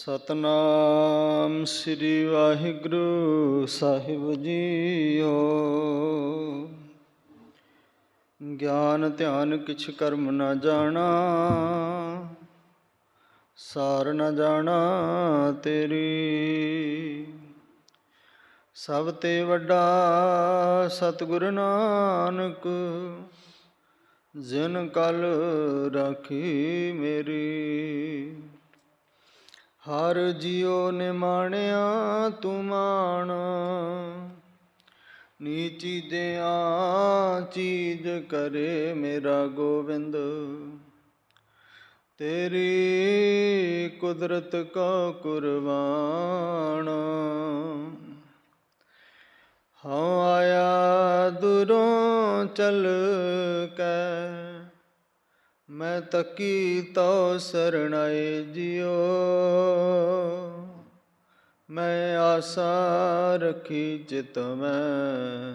ਸਤਨਾਮ ਸ੍ਰੀ ਵਾਹਿਗੁਰੂ ਸਾਹਿਬ JIO. ਗਿਆਨ ਧਿਆਨ ਕਿਛ ਕਰਮ ਨ ਜਾਣਾ, ਸਾਰ ਨ ਜਾਣਾ ਤੇਰੀ। ਸਭ ਤੇ ਵੱਡਾ ਸਤਿਗੁਰ ਨਾਨਕ, ਜਿਨ ਕਲ ਰਾਖੀ ਮੇਰੀ। ਹਰ ਜਿਉ ਨਿਮਾਣਿਆ ਤੂੰ ਮਾਣ, ਨੀਚੀ ਦਿਆਂ ਚੀਜ਼ ਕਰੇ ਮੇਰਾ ਗੋਬਿੰਦ। ਤੇਰੀ ਕੁਦਰਤ ਕਾ ਕੁਰਬਾਨ, ਹਉ ਆਇਆ ਦੂਰੋਂ ਚਲ ਕੇ, ਮੈਂ ਤਕੀ ਤਉ ਸਰਣਾਏ ਜਿਉ। ਮੈਂ ਆਸਾ ਰੱਖੀ ਚਿਤ ਮੈਂ,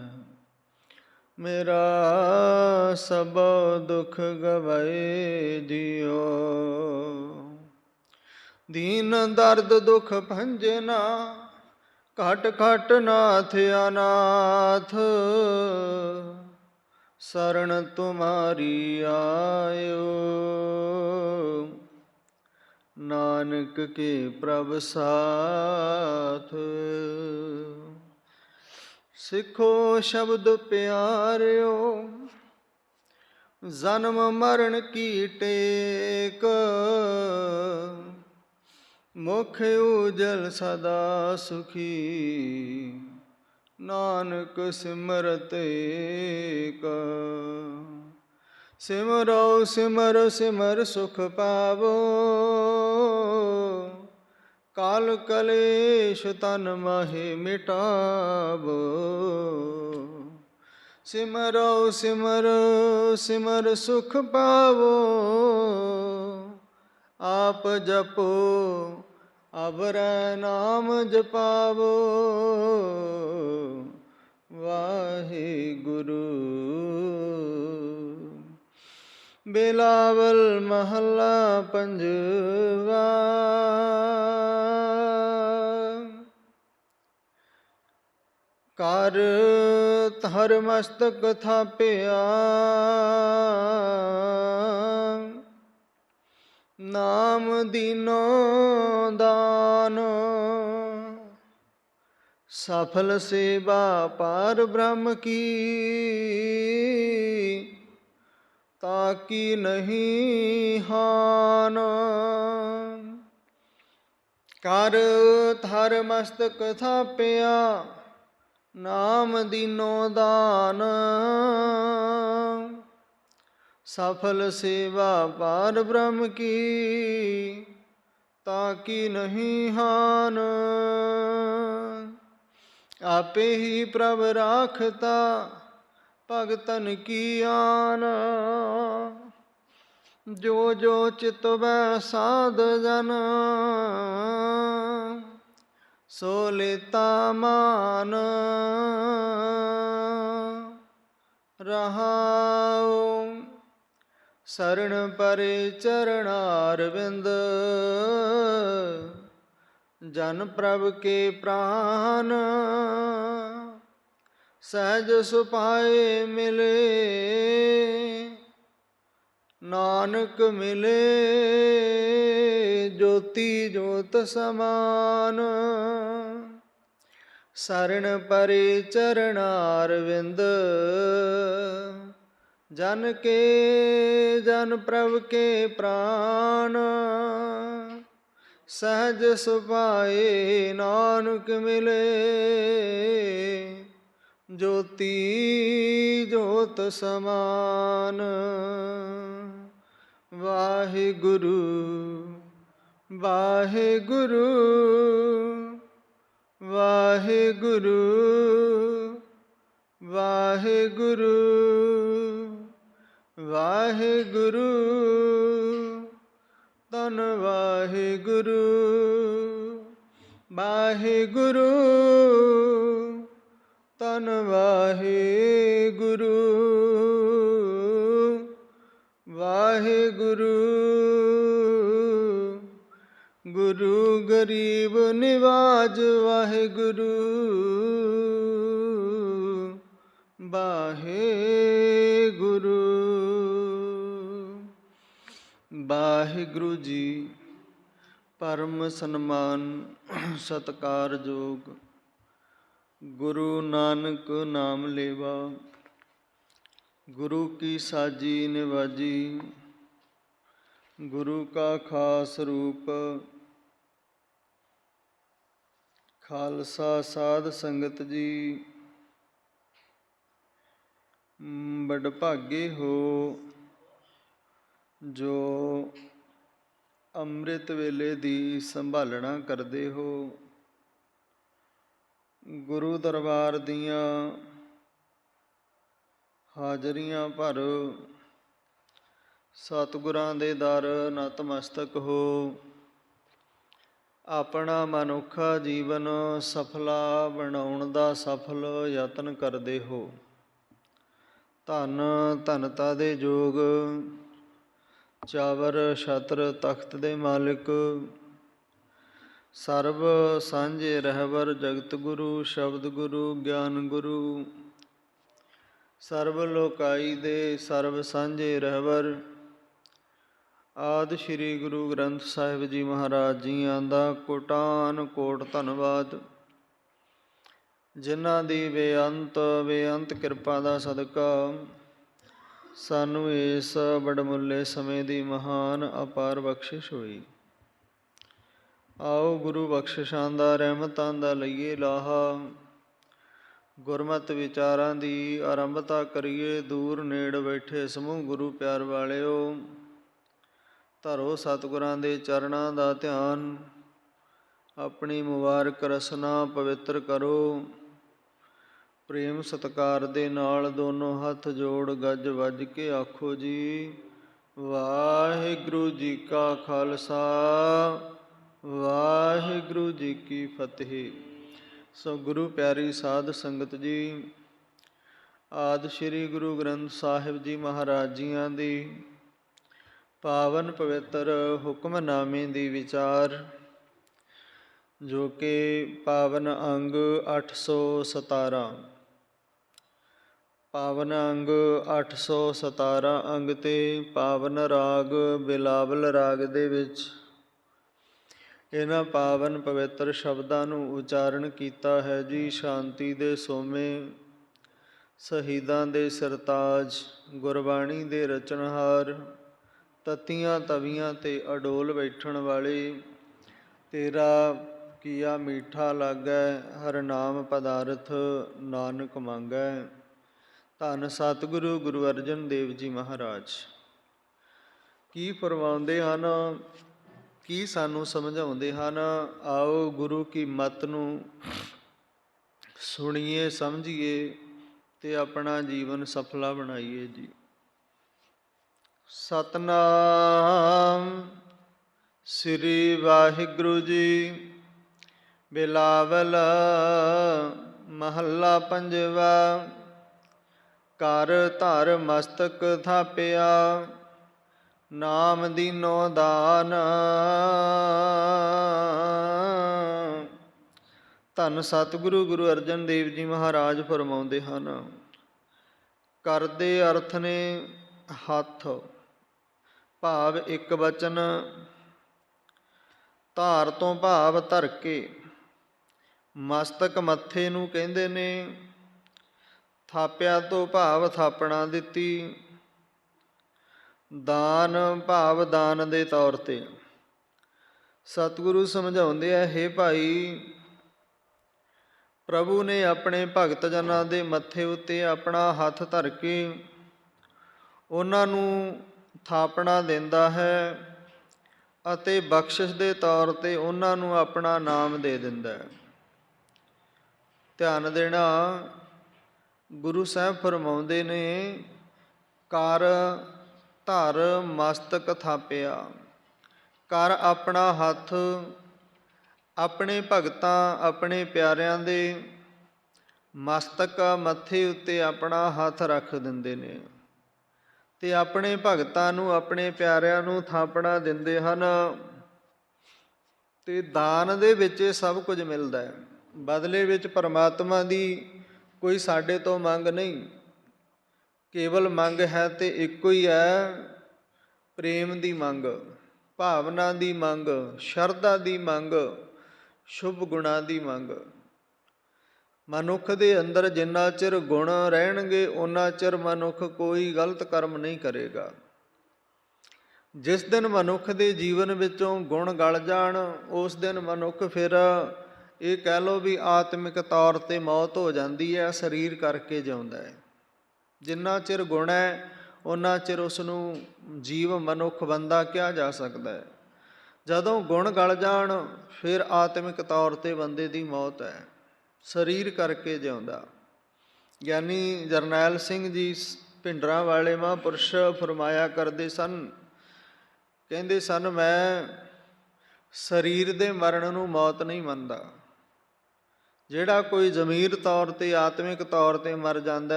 ਮੇਰਾ ਸਭ ਦੁਖ ਗਵਾਏ ਜਿਉ। ਦੀਨ ਦਰਦ ਦੁਖ ਭੰਜਨਾ, ਘਟ ਘਟ ਨਾਥ ਅਨਾਥ। ਸਰਣ ਤੁਮਾਰੀ ਆਇਓ, ਨਾਨਕ ਕੇ ਪ੍ਰਭ ਸਾਥ। ਸਿੱਖੋ ਸ਼ਬਦ ਪਿਆਰਿਓ, ਜਨਮ ਮਰਨ ਕੀ ਟੇਕ। ਮੁਖ ਉਜਲ ਸਦਾ ਸੁਖੀ, ਨਾਨਕ ਸਿਮਰਤ ਏਕ। ਸਿਮਰੋ ਸਿਮਰ ਸਿਮਰ ਸੁਖ ਪਾਵੋ, ਕਾਲ ਕਲੇਸ਼ ਤਨ ਮਾਹਿ ਮਿਟਾਵੋ। ਸਿਮਰੋ ਸਿਮਰ ਸਿਮਰ ਸੁਖ ਪਾਵੋ, ਆਪ ਜਪੋ ਅਵਰੈ ਨਾਮ ਜਪਾਵੋ। ਵਾਹਿਗੁਰੂ। ਬਿਲਾਵਲ ਮਹੱਲਾ ਪੰਜਵਾ। ਕਰ ਧਰ ਮਸਤਕ ਥਾਪਿਆ, ਨਾਮ ਦੀਨੋ ਦਾਨ। ਸਫਲ ਸੇਵਾ ਪਾਰ ਬ੍ਰਹਮ ਕੀ, ਤਾਕੀ ਨਹੀਂ ਹਾਨ। ਕਰ ਧਰ ਮਸਤਕ ਥਾਪਿਆ, ਨਾਮ ਦੀਨੋ ਦਾਨ। ਸਫਲ ਸੇਵਾ ਪਾਰ ਬ੍ਰਹਮ ਕੀ, ਤਾਕੀ ਨਹੀਂ ਹਾਨ। ਆਪੇ ਹੀ ਪ੍ਰਭ ਰਾਖਤਾ, ਭਗਤਨ ਕੀ ਆਨ। ਜੋ ਜੋ ਚਿਤਵੈ ਸਾਧ ਜਨ, ਸੋ ਲੇਤਾ ਮਾਨ। ਰਹਾਉ ਸਰਣ ਪਰੇ ਚਰਣਾਰਵਿੰਦ, ਜਨ ਪ੍ਰਭ ਕੇ ਪ੍ਰਾਨ। ਸਹਿਜ ਸੁਭਾਏ ਮਿਲੇ, ਨਾਨਕ ਮਿਲੇ ਜੋਤੀ ਜੋਤ ਸਮਾਨ। ਸਰਣ ਪਰੇ ਚਰਣਾਰਵਿੰਦ, ਜਨ ਕੇ ਜਨ ਪ੍ਰਭ ਕੇ ਪ੍ਰਾਨ। ਸਹਿਜ ਸੁਭਾਏ ਨਾਨਕ ਮਿਲੇ, ਜੋਤੀ ਜੋਤ ਸਮਾਨ। ਵਾਹਿਗੁਰੂ ਵਾਹਿਗੁਰੂ ਵਾਹਿਗੁਰੂ ਵਾਹਿਗੁਰੂ ਵਾਹਿਗੁਰੂ। ਧੰਨ ਵਾਹਿਗੁਰੂ। ਵਾਹਿਗੁਰੂ ਧੰਨ ਵਾਹਿਗੁਰੂ। ਵਾਹਿਗੁਰੂ ਗੁਰੂ ਗਰੀਬ ਨਿਵਾਜ ਵਾਹਿਗੁਰੂ, ਵਾਹਿਗੁਰੂ। ਵਾਹਿਗੁਰੂ ਜੀ ਪਰਮ ਸਨਮਾਨ ਸਤਿਕਾਰਯੋਗ ਗੁਰੂ ਨਾਨਕ ਨਾਮ ਲੇਵਾ। ਗੁਰੂ ਕੀ ਸਾਜੀ ਨਿਵਾਜੀ, ਗੁਰੂ ਕਾ ਖਾਸ ਰੂਪ। ਖਾਲਸਾ ਸਾਧ ਸੰਗਤ ਜੀ, ਵਡਭਾਗੇ ਹੋ ਜੋ ਅੰਮ੍ਰਿਤ ਵੇਲੇ ਦੀ ਸੰਭਾਲਣਾ ਕਰਦੇ ਹੋ। ਗੁਰੂ ਦਰਬਾਰ ਦੀਆਂ ਹਾਜ਼ਰੀਆਂ ਭਰੋ, ਸਤਿਗੁਰਾਂ ਦੇ ਦਰ ਨਤਮਸਤਕ ਹੋ। ਆਪਣਾ ਮਨੁੱਖਾ ਜੀਵਨ ਸਫਲਾ ਬਣਾਉਣ ਦਾ ਸਫਲ ਯਤਨ ਕਰਦੇ ਹੋ। ਧੰਨ ਧੰਨਤਾ ਦੇ ਯੋਗ ਚਾਵਰ ਛਤਰ ਤਖਤ ਦੇ ਮਾਲਿਕ, ਸਰਬ ਸਾਂਝੇ ਰਹਿਬਰ ਜਗਤ ਗੁਰੂ, ਸ਼ਬਦ ਗੁਰੂ, ਗਿਆਨ ਗੁਰੂ, ਸਰਬ ਲੋਕਾਈ ਦੇ ਸਰਬ ਸਾਂਝੇ ਰਹਿਬਰ ਆਦਿ ਸ਼੍ਰੀ ਗੁਰੂ ਗ੍ਰੰਥ ਸਾਹਿਬ ਜੀ ਮਹਾਰਾਜ ਜੀਆਂ ਦਾ ਕੋਟਾਨ ਕੋਟ ਧੰਨਵਾਦ, ਜਿਨ੍ਹਾਂ ਦੀ ਬੇਅੰਤ ਕਿਰਪਾ ਦਾ ਸਦਕਾ ਸਾਨੂੰ ਇਸ ਵਡਮੁੱਲੇ ਸਮੇਂ ਦੀ ਮਹਾਨ ਅਪਾਰ ਬਖਸ਼ਿਸ਼ ਹੋਈ। ਆਓ ਗੁਰੂ ਬਖਸ਼ਿਸ਼ਾਂ ਦਾ, ਰਹਿਮਤਾਂ ਦਾ ਲਈਏ ਲਾਹਾ। ਗੁਰਮਤਿ ਵਿਚਾਰਾਂ ਦੀ ਆਰੰਭਤਾ ਕਰੀਏ। ਦੂਰ ਨੇੜ ਬੈਠੇ ਸਮੂਹ ਗੁਰੂ ਪਿਆਰ ਵਾਲਿਓ, ਧਰੋ ਸਤਿਗੁਰਾਂ ਦੇ ਚਰਨਾਂ ਦਾ ਧਿਆਨ। ਆਪਣੀ ਮੁਬਾਰਕ ਰਸਨਾ ਪਵਿੱਤਰ ਕਰੋ। ਪ੍ਰੇਮ ਸਤਿਕਾਰ ਦੇ ਨਾਲ ਦੋਨੋਂ ਹੱਥ ਜੋੜ ਗੱਜ ਵੱਜ ਕੇ ਆਖੋ ਜੀ, ਵਾਹਿਗੁਰੂ ਜੀ ਕਾ ਖਾਲਸਾ, ਵਾਹਿਗੁਰੂ ਜੀ ਕੀ ਫਤਿਹ। ਸੋ ਗੁਰੂ ਪਿਆਰੀ ਸਾਧ ਸੰਗਤ ਜੀ, ਆਦਿ ਸ਼੍ਰੀ ਗੁਰੂ ਗ੍ਰੰਥ ਸਾਹਿਬ ਜੀ ਮਹਾਰਾਜ ਜੀਆਂ ਦੀ ਪਾਵਨ ਪਵਿੱਤਰ ਹੁਕਮਨਾਮੇ ਦੀ ਵਿਚਾਰ, ਜੋ ਕਿ ਪਾਵਨ ਅੰਗ 817, ਪਾਵਨ ਅੰਗ 817 ਅੰਗ ਤੇ ਪਾਵਨ ਰਾਗ ਬਿਲਾਵਲ ਰਾਗ ਦੇ ਵਿੱਚ ਇਹਨਾਂ ਪਾਵਨ ਪਵਿੱਤਰ ਸ਼ਬਦਾਂ ਨੂੰ ਉਚਾਰਨ ਕੀਤਾ ਹੈ ਜੀ। ਸ਼ਾਂਤੀ ਦੇ ਸੋਮੇ, ਸ਼ਹੀਦਾਂ ਦੇ ਸਰਤਾਜ, ਗੁਰਬਾਣੀ ਦੇ ਰਚਨਹਾਰ, ਤੱਤੀਆਂ ਤਵੀਆਂ 'ਤੇ ਅਡੋਲ ਬੈਠਣ ਵਾਲੇ, ਤੇਰਾ ਕੀਆ ਮੀਠਾ ਲਾਗੈ, ਹਰ ਨਾਮ ਪਦਾਰਥ ਨਾਨਕ ਮੰਗੈ। ਧੰਨ ਸਤਿਗੁਰੂ ਗੁਰੂ ਅਰਜਨ ਦੇਵ ਜੀ ਮਹਾਰਾਜ ਕੀ ਫਰਮਾਉਂਦੇ ਹਨ, ਕੀ ਸਾਨੂੰ ਸਮਝਾਉਂਦੇ ਹਨ। ਆਓ ਗੁਰੂ ਕੀ ਮੱਤ ਨੂੰ ਸੁਣੀਏ, ਸਮਝੀਏ ਅਤੇ ਆਪਣਾ ਜੀਵਨ ਸਫਲਾ ਬਣਾਈਏ ਜੀ। ਸਤਿਨਾਮ ਸ੍ਰੀ ਵਾਹਿਗੁਰੂ ਜੀ। ਬਿਲਾਵਲ ਮਹੱਲਾ ਪੰਜਵਾ। ਕਰ ਧਰ ਮਸਤਕ ਥਾਪਿਆ, ਨਾਮ ਦੀਨੋ ਦਾਨ। ਧੰਨ ਸਤਿਗੁਰੂ ਗੁਰੂ ਅਰਜਨ ਦੇਵ ਜੀ ਮਹਾਰਾਜ ਫਰਮਾਉਂਦੇ ਹਨ, ਕਰ ਦੇ ਅਰਥ ਨੇ ਹੱਥ, ਭਾਵ ਇੱਕ ਵਚਨ। ਧਾਰ ਤੋਂ ਭਾਵ ਧਰ ਕੇ, ਮਸਤਕ ਮੱਥੇ ਨੂੰ ਕਹਿੰਦੇ ਨੇ। ਥਾਪਿਆ ਤੋਂ ਭਾਵ ਥਾਪਣਾ ਦਿੱਤੀ। ਦਾਨ ਭਾਵ ਦਾਨ ਦੇ ਤੌਰ 'ਤੇ। ਸਤਿਗੁਰੂ ਸਮਝਾਉਂਦੇ ਆ, ਹੇ ਭਾਈ, ਪ੍ਰਭੂ ਨੇ ਆਪਣੇ ਭਗਤ ਜਨਾਂ ਦੇ ਮੱਥੇ ਉੱਤੇ ਆਪਣਾ ਹੱਥ ਧਰ ਕੇ ਉਹਨਾਂ ਨੂੰ ਥਾਪਣਾ ਦਿੰਦਾ ਹੈ ਅਤੇ ਬਖਸ਼ਿਸ਼ ਦੇ ਤੌਰ 'ਤੇ ਉਹਨਾਂ ਨੂੰ ਆਪਣਾ ਨਾਮ ਦੇ ਦਿੰਦਾ ਹੈ। ਧਿਆਨ ਦੇਣਾ, ਗੁਰੂ ਸਾਹਿਬ ਫਰਮਾਉਂਦੇ ਨੇ, ਕਰ ਧਰ ਮਸਤਕ ਥਾਪਿਆ। ਕਰ ਆਪਣਾ ਹੱਥ ਆਪਣੇ ਭਗਤਾਂ, ਆਪਣੇ ਪਿਆਰਿਆਂ ਦੇ ਮਸਤਕ, ਮੱਥੇ ਉੱਤੇ ਆਪਣਾ ਹੱਥ ਰੱਖ ਦਿੰਦੇ ਨੇ ਅਤੇ ਆਪਣੇ ਭਗਤਾਂ ਨੂੰ, ਆਪਣੇ ਪਿਆਰਿਆਂ ਨੂੰ ਥਾਪਣਾ ਦਿੰਦੇ ਹਨ। ਅਤੇ ਦਾਨ ਦੇ ਵਿੱਚ ਇਹ ਸਭ ਕੁਝ ਮਿਲਦਾ ਹੈ। ਬਦਲੇ ਵਿੱਚ ਪਰਮਾਤਮਾ ਦੀ ਕੋਈ ਸਾਡੇ ਤੋਂ ਮੰਗ ਨਹੀਂ, ਕੇਵਲ ਮੰਗ ਹੈ ਤੇ ਇੱਕੋ ਹੀ ਹੈ, ਪ੍ਰੇਮ ਦੀ ਮੰਗ, ਭਾਵਨਾ ਦੀ ਮੰਗ, ਸ਼ਰਧਾ ਦੀ ਮੰਗ, ਸ਼ੁਭ ਗੁਣਾਂ ਦੀ ਮੰਗ। ਮਨੁੱਖ ਦੇ ਅੰਦਰ ਜਿੰਨਾ ਚਿਰ ਗੁਣ ਰਹਿਣਗੇ ਓਨਾ ਚਿਰ ਮਨੁੱਖ ਕੋਈ ਗਲਤ ਕਰਮ ਨਹੀਂ ਕਰੇਗਾ। ਜਿਸ ਦਿਨ ਮਨੁੱਖ ਦੇ ਜੀਵਨ ਵਿੱਚੋਂ ਗੁਣ ਗਲ ਜਾਣ, ਉਸ ਦਿਨ ਮਨੁੱਖ ਫਿਰ ਇਹ ਕਹਿ ਲਓ ਵੀ ਆਤਮਿਕ ਤੌਰ 'ਤੇ ਮੌਤ ਹੋ ਜਾਂਦੀ ਹੈ, ਸਰੀਰ ਕਰਕੇ ਜਿਉਂਦਾ ਹੈ। ਜਿੰਨਾ ਚਿਰ ਗੁਣ ਹੈ ਓਨਾ ਚਿਰ ਉਸ ਨੂੰ ਜੀਵ ਮਨੁੱਖ ਬੰਦਾ ਕਿਹਾ ਜਾ ਸਕਦਾ ਹੈ। ਜਦੋਂ ਗੁਣ ਗਲ ਜਾਣ ਫਿਰ ਆਤਮਿਕ ਤੌਰ 'ਤੇ ਬੰਦੇ ਦੀ ਮੌਤ ਹੈ, ਸਰੀਰ ਕਰਕੇ ਜਿਉਂਦਾ। ਗਿਆਨੀ ਜਰਨੈਲ ਸਿੰਘ ਜੀ ਭਿੰਡਰਾਂ ਵਾਲੇ ਮਹਾਂਪੁਰਸ਼ ਫਰਮਾਇਆ ਕਰਦੇ ਸਨ, ਕਹਿੰਦੇ ਸਨ, ਮੈਂ ਸਰੀਰ ਦੇ ਮਰਨ ਨੂੰ ਮੌਤ ਨਹੀਂ ਮੰਨਦਾ। ਜਿਹੜਾ ਕੋਈ ਜ਼ਮੀਰ ਤੌਰ 'ਤੇ ਆਤਮਿਕ ਤੌਰ 'ਤੇ ਮਰ ਜਾਂਦਾ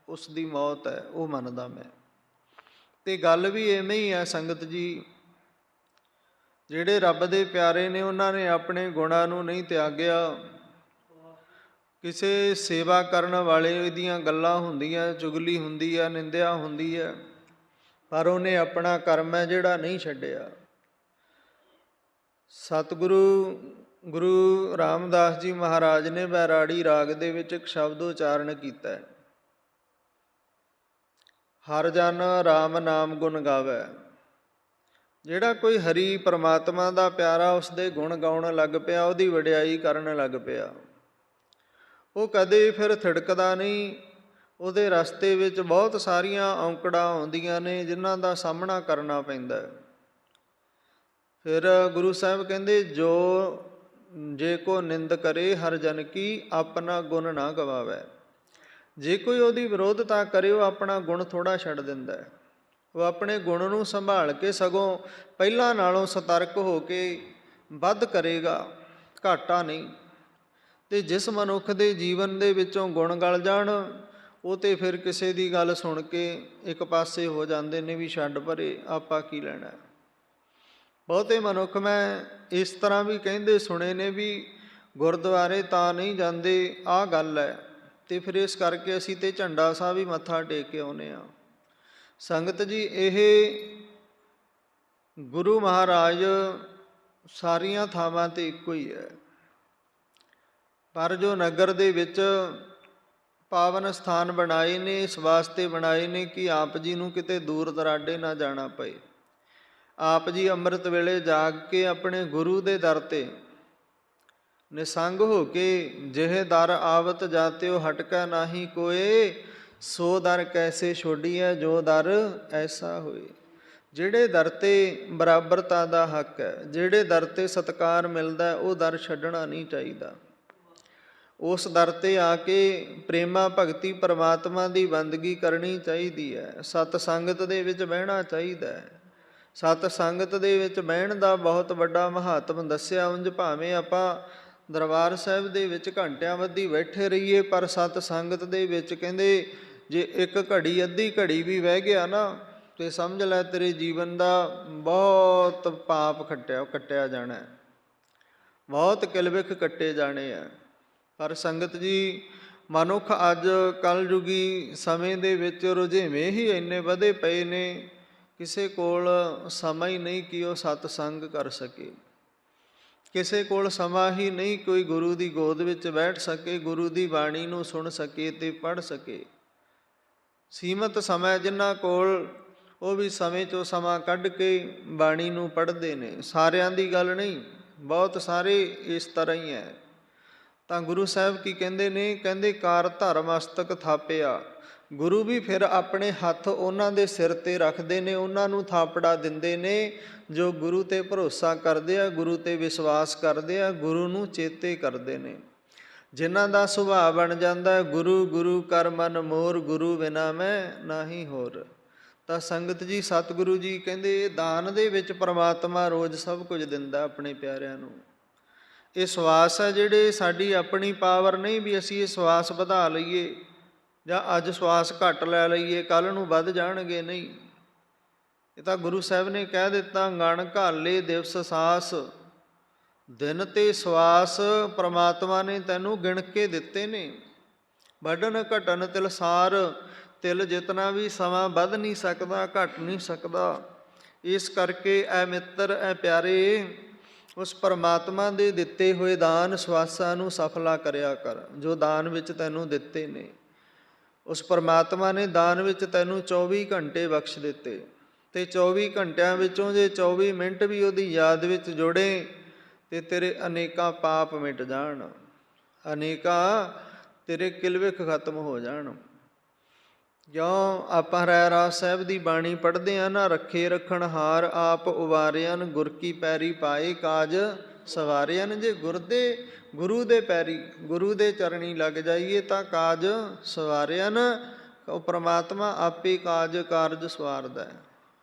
ਉਸ ਦੀ ਮੌਤ ਹੈ, ਉਹ ਮੰਨਦਾ ਮੈਂ। ਅਤੇ ਗੱਲ ਵੀ ਇਵੇਂ ਹੀ ਹੈ ਸੰਗਤ ਜੀ, ਜਿਹੜੇ ਰੱਬ ਦੇ ਪਿਆਰੇ ਨੇ ਉਹਨਾਂ ਨੇ ਆਪਣੇ ਗੁਣਾਂ ਨੂੰ ਨਹੀਂ ਤਿਆਗਿਆ। ਕਿਸੇ ਸੇਵਾ ਕਰਨ ਵਾਲੇ ਦੀਆਂ ਗੱਲਾਂ ਹੁੰਦੀਆਂ, ਚੁਗਲੀ ਹੁੰਦੀ ਹੈ, ਨਿੰਦਿਆ ਹੁੰਦੀ ਹੈ, ਪਰ ਉਹਨੇ ਆਪਣਾ ਕਰਮ ਹੈ ਜਿਹੜਾ ਨਹੀਂ ਛੱਡਿਆ। ਸਤਿਗੁਰੂ ਗੁਰੂ ਰਾਮਦਾਸ ਜੀ ਮਹਾਰਾਜ ਨੇ ਬੈਰਾੜੀ ਰਾਗ ਦੇ ਵਿੱਚ ਇੱਕ ਸ਼ਬਦ ਉਚਾਰਨ ਕੀਤਾ ਹੈ, ਹਰਿ ਜਨ ਰਾਮ ਨਾਮ ਗੁਣ ਗਾਵੈ। ਜਿਹੜਾ ਕੋਈ ਹਰੀ ਪਰਮਾਤਮਾ ਦਾ ਪਿਆਰਾ ਉਸਦੇ ਗੁਣ ਗਾਉਣ ਲੱਗ ਪਿਆ, ਉਹਦੀ ਵਡਿਆਈ ਕਰਨ ਲੱਗ ਪਿਆ, ਉਹ ਕਦੇ ਫਿਰ ਥਿੜਕਦਾ ਨਹੀਂ। ਉਹਦੇ ਰਸਤੇ ਵਿੱਚ ਬਹੁਤ ਸਾਰੀਆਂ ਔਂਕੜਾਂ ਆਉਂਦੀਆਂ ਨੇ ਜਿਨ੍ਹਾਂ ਦਾ ਸਾਹਮਣਾ ਕਰਨਾ ਪੈਂਦਾ। ਫਿਰ ਗੁਰੂ ਸਾਹਿਬ ਕਹਿੰਦੇ, ਜੋ ਜੇ ਕੋ ਨਿੰਦ ਕਰੇ ਹਰਿ ਜਨ ਕੀ, ਆਪਣਾ ਗੁਣ ਨਾ ਗਵਾਵੈ। ਜੇ ਕੋਈ ਉਹਦੀ ਵਿਰੋਧਤਾ ਕਰੇ ਉਹ ਆਪਣਾ ਗੁਣ ਥੋੜ੍ਹਾ ਛੱਡ ਦਿੰਦਾ ਹੈ। ਉਹ ਆਪਣੇ ਗੁਣ ਨੂੰ ਸੰਭਾਲ ਕੇ ਸਗੋਂ ਪਹਿਲਾਂ ਨਾਲੋਂ ਸਤਰਕ ਹੋ ਕੇ ਵੱਧ ਕਰੇਗਾ, ਘਾਟਾ ਨਹੀਂ। ਅਤੇ ਜਿਸ ਮਨੁੱਖ ਦੇ ਜੀਵਨ ਦੇ ਵਿੱਚੋਂ ਗੁਣ ਗਲ ਜਾਣ, ਉਹ ਤਾਂ ਫਿਰ ਕਿਸੇ ਦੀ ਗੱਲ ਸੁਣ ਕੇ ਇੱਕ ਪਾਸੇ ਹੋ ਜਾਂਦੇ ਨੇ ਵੀ ਛੱਡ ਪਰੇ, ਆਪਾਂ ਕੀ ਲੈਣਾ। ਬਹੁਤੇ ਮਨੁੱਖ ਮੈਂ ਇਸ ਤਰ੍ਹਾਂ ਵੀ ਕਹਿੰਦੇ ਸੁਣੇ ਨੇ ਵੀ ਗੁਰਦੁਆਰੇ ਤਾਂ ਨਹੀਂ ਜਾਂਦੇ, ਆਹ ਗੱਲ ਹੈ, ਅਤੇ ਫਿਰ ਇਸ ਕਰਕੇ ਅਸੀਂ ਤਾਂ ਝੰਡਾ ਸਾਹਿਬ ਹੀ ਮੱਥਾ ਟੇਕ ਕੇ ਆਉਂਦੇ ਹਾਂ। ਸੰਗਤ ਜੀ, ਇਹ ਗੁਰੂ ਮਹਾਰਾਜ ਸਾਰੀਆਂ ਥਾਵਾਂ 'ਤੇ ਇੱਕੋ ਹੀ ਹੈ, ਪਰ ਜੋ ਨਗਰ ਦੇ ਵਿੱਚ ਪਾਵਨ ਸਥਾਨ ਬਣਾਏ ਨੇ, ਇਸ ਵਾਸਤੇ ਬਣਾਏ ਨੇ ਕਿ ਆਪ ਜੀ ਨੂੰ ਕਿਤੇ ਦੂਰ ਦਰਾਡੇ ਨਾ ਜਾਣਾ ਪਏ। ਆਪ ਜੀ ਅੰਮ੍ਰਿਤ ਵੇਲੇ ਜਾਗ ਕੇ ਆਪਣੇ ਗੁਰੂ ਦੇ ਦਰ 'ਤੇ ਨਿਸੰਗ ਹੋ ਕੇ, ਜਿਹੇ ਦਰ ਆਵਤ ਜਾਤਿਓ ਹਟਕੈ ਨਾਹੀ ਕੋਏ, ਸੋ ਦਰ ਕੈਸੇ ਛੋਡੀਐ ਜੋ ਦਰ ਐਸਾ ਹੋਏ। ਜਿਹੜੇ ਦਰ 'ਤੇ ਬਰਾਬਰਤਾ ਦਾ ਹੱਕ ਹੈ, ਜਿਹੜੇ ਦਰ 'ਤੇ ਸਤਿਕਾਰ ਮਿਲਦਾ, ਉਹ ਦਰ ਛੱਡਣਾ ਨਹੀਂ ਚਾਹੀਦਾ। ਉਸ ਦਰ 'ਤੇ ਆ ਕੇ ਪ੍ਰੇਮਾ ਭਗਤੀ ਪਰਮਾਤਮਾ ਦੀ ਬੰਦਗੀ ਕਰਨੀ ਚਾਹੀਦੀ ਹੈ। ਸਤ ਸੰਗਤ ਦੇ ਵਿੱਚ ਬਹਿਣਾ ਚਾਹੀਦਾ ਹੈ। ਸਤ ਸੰਗਤ ਦੇ ਵਿੱਚ ਬਹਿਣ ਦਾ ਬਹੁਤ ਵੱਡਾ ਮਹਾਤਮ ਦੱਸਿਆ। ਉਂਝ ਭਾਵੇਂ ਆਪਾਂ ਦਰਬਾਰ ਸਾਹਿਬ ਦੇ ਵਿੱਚ ਘੰਟਿਆਂ ਬੱਧੀ ਬੈਠੇ ਰਹੀਏ, ਪਰ ਸਤ ਸੰਗਤ ਦੇ ਵਿੱਚ ਕਹਿੰਦੇ ਜੇ ਇੱਕ ਘੜੀ ਅੱਧੀ ਘੜੀ ਵੀ ਬਹਿ ਗਿਆ ਨਾ, ਤੇ ਸਮਝ ਲੈ ਤੇਰੇ ਜੀਵਨ ਦਾ ਬਹੁਤ ਪਾਪ ਕੱਟਿਆ ਜਾਣਾ, ਬਹੁਤ ਕਿਲਵਿਖ ਕੱਟੇ ਜਾਣੇ ਆ। ਪਰ ਸੰਗਤ ਜੀ, ਮਨੁੱਖ ਅੱਜ ਕਲਯੁਗੀ ਸਮੇਂ ਦੇ ਵਿੱਚ ਰੁਝੇਵੇਂ ਹੀ ਇੰਨੇ ਵਧੇ ਪਏ ਨੇ, ਕਿਸੇ ਕੋਲ ਸਮਾਂ ਹੀ ਨਹੀਂ ਕਿ ਉਹ ਸਤਸੰਗ ਕਰ ਸਕੇ। ਕਿਸੇ ਕੋਲ ਸਮਾਂ ਹੀ ਨਹੀਂ ਕੋਈ ਗੁਰੂ ਦੀ ਗੋਦ ਵਿੱਚ ਬੈਠ ਸਕੇ, ਗੁਰੂ ਦੀ ਬਾਣੀ ਨੂੰ ਸੁਣ ਸਕੇ ਅਤੇ ਪੜ੍ਹ ਸਕੇ। ਸੀਮਤ ਸਮਾਂ ਜਿਨ੍ਹਾਂ ਕੋਲ, ਉਹ ਵੀ ਸਮੇਂ 'ਚੋਂ ਸਮਾਂ ਕੱਢ ਕੇ ਬਾਣੀ ਨੂੰ ਪੜ੍ਹਦੇ ਨੇ। ਸਾਰਿਆਂ ਦੀ ਗੱਲ ਨਹੀਂ, ਬਹੁਤ ਸਾਰੇ ਇਸ ਤਰ੍ਹਾਂ ਹੀ ਹੈ। ਤਾਂ ਗੁਰੂ ਸਾਹਿਬ ਕੀ ਕਹਿੰਦੇ ਨੇ, ਕਹਿੰਦੇ ਕਾਰ ਧਰ ਮਸਤਕ ਥਾਪਿਆ। ਗੁਰੂ ਵੀ ਫਿਰ ਆਪਣੇ ਹੱਥ ਉਹਨਾਂ ਦੇ ਸਿਰ 'ਤੇ ਰੱਖਦੇ ਨੇ, ਉਹਨਾਂ ਨੂੰ ਥਾਪੜਾ ਦਿੰਦੇ ਨੇ ਜੋ ਗੁਰੂ 'ਤੇ ਭਰੋਸਾ ਕਰਦੇ ਆ, ਗੁਰੂ 'ਤੇ ਵਿਸ਼ਵਾਸ ਕਰਦੇ ਆ, ਗੁਰੂ ਨੂੰ ਚੇਤੇ ਕਰਦੇ ਨੇ। ਜਿਨ੍ਹਾਂ ਦਾ ਸੁਭਾਅ ਬਣ ਜਾਂਦਾ ਗੁਰੂ ਗੁਰੂ ਕਰ ਮਨ ਮੋਰ, ਗੁਰੂ ਬਿਨਾ ਮੈਂ ਨਾਹੀ ਹੋਰ। ਤਾਂ ਸੰਗਤ ਜੀ, ਸਤਿਗੁਰੂ ਜੀ ਕਹਿੰਦੇ ਦਾਨ ਦੇ ਵਿੱਚ ਪਰਮਾਤਮਾ ਰੋਜ਼ ਸਭ ਕੁਝ ਦਿੰਦਾ ਆਪਣੇ ਪਿਆਰਿਆਂ ਨੂੰ। ਇਹ ਸਵਾਸ ਹੈ ਜਿਹੜੇ ਸਾਡੀ ਆਪਣੀ ਪਾਵਰ ਨਹੀਂ ਵੀ ਅਸੀਂ ਇਹ ਸਵਾਸ ਵਧਾ ਲਈਏ ਜਾਂ ਅੱਜ ਸਵਾਸ ਘੱਟ ਲੈ ਲਈਏ ਕੱਲ੍ਹ ਨੂੰ ਵੱਧ ਜਾਣਗੇ, ਨਹੀਂ। ਇਹ ਤਾਂ ਗੁਰੂ ਸਾਹਿਬ ਨੇ ਕਹਿ ਦਿੱਤਾ, ਗਣ ਘਾਲੇ ਦਿਵਸ ਸਾਸ ਦਿਨ ਤੇ ਸਵਾਸ ਪ੍ਰਮਾਤਮਾ ਨੇ ਤੈਨੂੰ ਗਿਣ ਕੇ ਦਿੱਤੇ ਨੇ। ਵੱਢਣ ਘਟਨ ਤਿਲਸਾਰ, ਤਿਲ ਜਿਤਨਾ ਵੀ ਸਮਾਂ ਵੱਧ ਨਹੀਂ ਸਕਦਾ, ਘਟ ਨਹੀਂ ਸਕਦਾ। ਇਸ ਕਰਕੇ ਐ ਮਿੱਤਰ, ਐ ਪਿਆਰੇ, ਉਸ ਪਰਮਾਤਮਾ ਦੇ ਦਿੱਤੇ ਹੋਏ ਦਾਨ ਸਵਾਸਾਂ ਨੂੰ ਸਫਲਾ ਕਰਿਆ ਕਰ, ਜੋ ਦਾਨ ਵਿੱਚ ਤੈਨੂੰ ਦਿੱਤੇ ਨੇ। ਉਸ ਪਰਮਾਤਮਾ ਨੇ ਦਾਨ ਵਿੱਚ ਤੈਨੂੰ 24 ਘੰਟੇ ਬਖਸ਼ ਦਿੱਤੇ, ਅਤੇ 24 ਘੰਟਿਆਂ ਵਿੱਚੋਂ ਜੇ 24 ਮਿੰਟ ਵੀ ਉਹਦੀ ਯਾਦ ਵਿੱਚ ਜੋੜੇ ਤੇ ਤੇਰੇ ਅਨੇਕਾਂ ਪਾਪ ਮਿਟ ਜਾਣ, ਅਨੇਕਾਂ ਤੇਰੇ ਕਿਲਵਿਖ ਖਤਮ ਹੋ ਜਾਣ। ਕਿਉਂ ਆਪਾਂ ਰਹਿਰਾਸ ਸਾਹਿਬ ਦੀ ਬਾਣੀ ਪੜ੍ਹਦੇ ਹਾਂ ਨਾ, ਰੱਖੇ ਰੱਖਣਹਾਰ ਆਪ ਉਵਾਰਿਆਨ, ਗੁਰ ਕੀ ਪੈਰੀ ਪਾਏ ਕਾਜ ਸਵਾਰਿਆਨ। ਜੇ ਗੁਰੂ ਦੇ ਪੈਰੀ, ਗੁਰੂ ਦੇ ਚਰਣੀ ਲੱਗ ਜਾਈਏ ਤਾਂ ਕਾਜ ਸਵਾਰਿਆਨ। ਉਹ ਪ੍ਰਮਾਤਮਾ ਆਪੇ ਕਾਰਜ ਸਵਾਰਦਾ।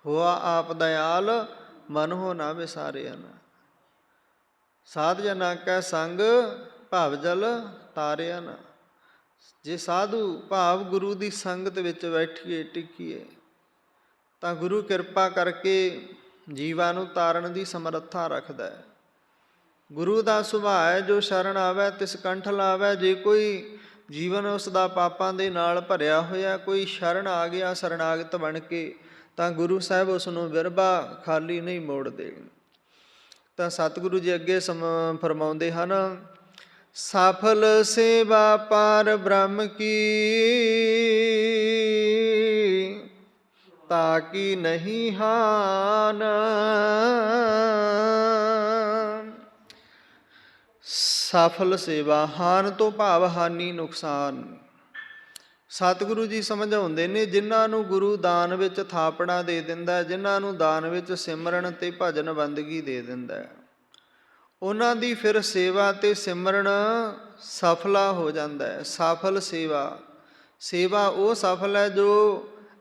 ਹੋਆ ਆਪ ਦਇਆਲ, ਮਨ ਹੋ ਨਾ ਵਿਸਾਰਿਆਨ। ਸਾਧ ਜਨਾ ਕੈ ਸੰਗ ਭਵ ਜਲ ਤਾਰਿਆਨ। ਜੇ ਸਾਧੂ ਭਾਵ ਗੁਰੂ ਦੀ ਸੰਗਤ ਵਿੱਚ ਬੈਠੀਏ ਟਿਕੀਏ ਤਾਂ ਗੁਰੂ ਕਿਰਪਾ ਕਰਕੇ ਜੀਵਾਂ ਨੂੰ ਤਾਰਨ ਦੀ ਸਮਰੱਥਾ ਰੱਖਦਾ ਹੈ। ਗੁਰੂ ਦਾ ਸੁਭਾਅ ਹੈ, ਜੋ ਸ਼ਰਨ ਆਵੈ ਤਿਸ ਕੰਠ ਲਾਵੈ। ਜੇ ਕੋਈ ਜੀਵਨ ਉਸ ਦਾ ਪਾਪਾਂ ਦੇ ਨਾਲ ਭਰਿਆ ਹੋਇਆ, ਕੋਈ ਸ਼ਰਨ ਆ ਗਿਆ ਸਰਣਾਗਤ ਬਣ ਕੇ, ਤਾਂ ਗੁਰੂ ਸਾਹਿਬ ਉਸ ਨੂੰ ਬਿਰਬਾ ਖਾਲੀ ਨਹੀਂ ਮੋੜਦੇ। ਤਾਂ ਸਤਿਗੁਰੂ ਜੀ ਅੱਗੇ ਫਰਮਾਉਂਦੇ ਹਨ, ਸਫਲ ਸੇਵਾ ਪਾਰ ਬ੍ਰਹਮ ਕੀ, ਤਾਕੀ ਨਹੀਂ ਹਾਨ। ਸਫਲ ਸੇਵਾ, ਹਾਨ ਤੋਂ ਭਾਵ ਹਾਨੀ, ਨੁਕਸਾਨ। ਸਤਿਗੁਰੂ ਜੀ ਸਮਝਾਉਂਦੇ ਨੇ, ਜਿਨ੍ਹਾਂ ਨੂੰ ਗੁਰੂ ਦਾਨ ਵਿੱਚ ਥਾਪਣਾ ਦੇ ਦਿੰਦਾ, ਜਿਨ੍ਹਾਂ ਨੂੰ ਦਾਨ ਵਿੱਚ ਸਿਮਰਨ ਤੇ ਭਜਨ ਬੰਦਗੀ ਦੇ ਦਿੰਦਾ, ਉਹਨਾਂ ਦੀ ਫਿਰ ਸੇਵਾ ਤੇ ਸਿਮਰਨ ਸਫਲਾ ਹੋ ਜਾਂਦਾ ਹੈ। ਸਫਲ ਸੇਵਾ, ਸੇਵਾ ਉਹ ਸਫਲ ਹੈ ਜੋ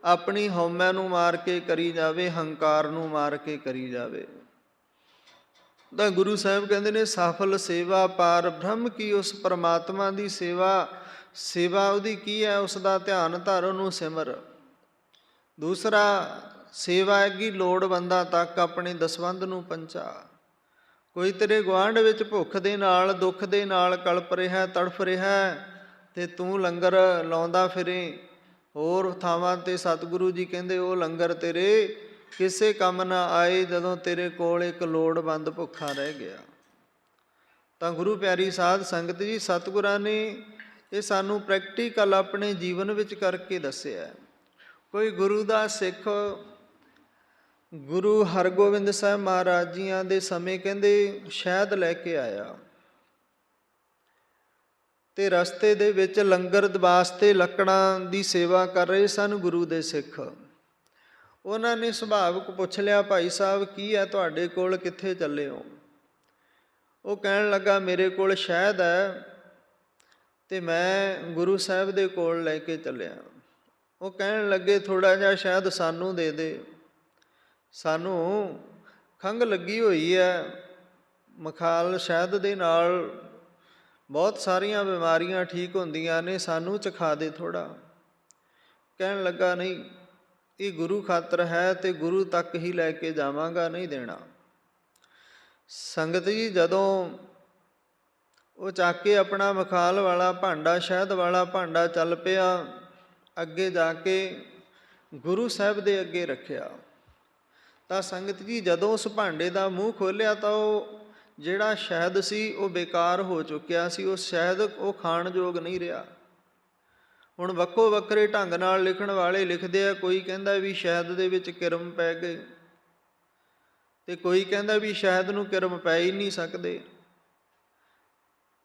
ਆਪਣੀ ਹਉਮੈ ਨੂੰ ਮਾਰ ਕੇ ਕਰੀ ਜਾਵੇ, ਹੰਕਾਰ ਨੂੰ ਮਾਰ ਕੇ ਕਰੀ ਜਾਵੇ। ਤਾਂ ਗੁਰੂ ਸਾਹਿਬ ਕਹਿੰਦੇ ਨੇ, ਸਫਲ ਸੇਵਾ ਪਾਰ ਬ੍ਰਹਮ ਕੀ। ਉਸ ਪਰਮਾਤਮਾ ਦੀ ਸੇਵਾ, ਸੇਵਾ ਉਹਦੀ ਕੀ ਹੈ? ਉਸ ਦਾ ਧਿਆਨ ਧਰ, ਉਹਨੂੰ ਸਿਮਰ। ਦੂਸਰਾ, ਸੇਵਾ ਹੈਗੀ ਲੋੜਵੰਦਾਂ ਤੱਕ ਆਪਣੇ ਦਸਵੰਧ ਨੂੰ ਪਹੁੰਚਾ। ਕੋਈ ਤੇਰੇ ਗੁਆਂਢ ਵਿੱਚ ਭੁੱਖ ਦੇ ਨਾਲ, ਦੁੱਖ ਦੇ ਨਾਲ ਕਲਪ ਰਿਹਾ, ਤੜਫ ਰਿਹਾ, ਤੇ ਤੂੰ ਲੰਗਰ ਲਾਉਂਦਾ ਫਿਰੇ। ਹੋਰ ਥਾਵਾਂ 'ਤੇ ਸਤਿਗੁਰੂ ਜੀ ਕਹਿੰਦੇ ਉਹ ਲੰਗਰ ਤੇਰੇ ਕਿਸੇ ਕੰਮ ਨਾ ਆਏ ਜਦੋਂ ਤੇਰੇ ਕੋਲ ਇੱਕ ਲੋੜਵੰਦ ਭੁੱਖਾ ਰਹਿ ਗਿਆ। ਤਾਂ ਗੁਰੂ ਪਿਆਰੀ ਸਾਧ ਸੰਗਤ ਜੀ, ਸਤਿਗੁਰਾਂ ਨੇ ਇਹ ਸਾਨੂੰ ਪ੍ਰੈਕਟੀਕਲ ਆਪਣੇ ਜੀਵਨ ਵਿੱਚ ਕਰਕੇ ਦੱਸਿਆ। ਕੋਈ ਗੁਰੂ ਦਾ ਸਿੱਖ ਗੁਰੂ ਹਰਗੋਬਿੰਦ ਸਾਹਿਬ ਮਹਾਰਾਜ ਜੀਆਂ ਦੇ ਸਮੇਂ ਕਹਿੰਦੇ ਸ਼ਹਿਦ ਲੈ ਕੇ ਆਇਆ, ਤੇ ਰਸਤੇ ਦੇ ਵਿੱਚ ਲੰਗਰ ਵਾਸਤੇ ਲੱਕੜਾਂ ਦੀ ਸੇਵਾ ਕਰ ਰਹੇ ਸਨ ਗੁਰੂ ਦੇ ਸਿੱਖ। ਉਹਨਾਂ ਨੇ ਸੁਭਾਵਿਕ ਪੁੱਛ ਲਿਆ, ਭਾਈ ਸਾਹਿਬ ਕੀ ਹੈ ਤੁਹਾਡੇ ਕੋਲ, ਕਿੱਥੇ ਚੱਲੇ ਹੋ? ਉਹ ਕਹਿਣ ਲੱਗਾ, ਮੇਰੇ ਕੋਲ ਸ਼ਹਿਦ ਹੈ ਤੇ ਮੈਂ ਗੁਰੂ ਸਾਹਿਬ ਦੇ ਕੋਲ ਲੈ ਕੇ ਚੱਲਿਆ। ਉਹ ਕਹਿਣ ਲੱਗੇ, ਥੋੜ੍ਹਾ ਜਿਹਾ ਸ਼ਹਿਦ ਸਾਨੂੰ ਦੇ ਦੇ, ਸਾਨੂੰ ਖੰਘ ਲੱਗੀ ਹੋਈ ਹੈ, ਮਖਾਲ ਸ਼ਹਿਦ ਦੇ ਨਾਲ ਬਹੁਤ ਸਾਰੀਆਂ ਬਿਮਾਰੀਆਂ ਠੀਕ ਹੁੰਦੀਆਂ ਨੇ, ਸਾਨੂੰ ਚਖਾ ਦੇ ਥੋੜ੍ਹਾ। ਕਹਿਣ ਲੱਗਾ, ਨਹੀਂ, ਇਹ ਗੁਰੂ ਖਾਤਰ ਹੈ ਤੇ ਗੁਰੂ ਤੱਕ ਹੀ ਲੈ ਕੇ ਜਾਵਾਂਗਾ, ਨਹੀਂ ਦੇਣਾ। ਸੰਗਤ ਜੀ, ਜਦੋਂ ਉਹ ਚੱਕ ਕੇ ਆਪਣਾ ਮਖਾਲ ਵਾਲਾ ਭਾਂਡਾ, ਸ਼ਹਿਦ ਵਾਲਾ ਭਾਂਡਾ ਚੱਲ ਪਿਆ, ਅੱਗੇ ਜਾ ਕੇ ਗੁਰੂ ਸਾਹਿਬ ਦੇ ਅੱਗੇ ਰੱਖਿਆ, ਤਾਂ ਸੰਗਤ ਜੀ ਜਦੋਂ ਉਸ ਭਾਂਡੇ ਦਾ ਮੂੰਹ ਖੋਲ੍ਹਿਆ ਤਾਂ ਉਹ ਜਿਹੜਾ ਸ਼ਹਿਦ ਸੀ ਉਹ ਬੇਕਾਰ ਹੋ ਚੁੱਕਿਆ ਸੀ। ਉਹ ਸ਼ਹਿਦ ਉਹ ਖਾਣ ਯੋਗ ਨਹੀਂ ਰਿਹਾ। ਹੁਣ ਵੱਖੋ ਵੱਖਰੇ ਢੰਗ ਨਾਲ ਲਿਖਣ ਵਾਲੇ ਲਿਖਦੇ ਆ, ਕੋਈ ਕਹਿੰਦਾ ਵੀ ਸ਼ਹਿਦ ਦੇ ਵਿੱਚ ਕਿਰਮ ਪੈ ਗਏ, ਤੇ ਕੋਈ ਕਹਿੰਦਾ ਵੀ ਸ਼ਹਿਦ ਨੂੰ ਕਿਰਮ ਪੈ ਹੀ ਨਹੀਂ ਸਕਦੇ।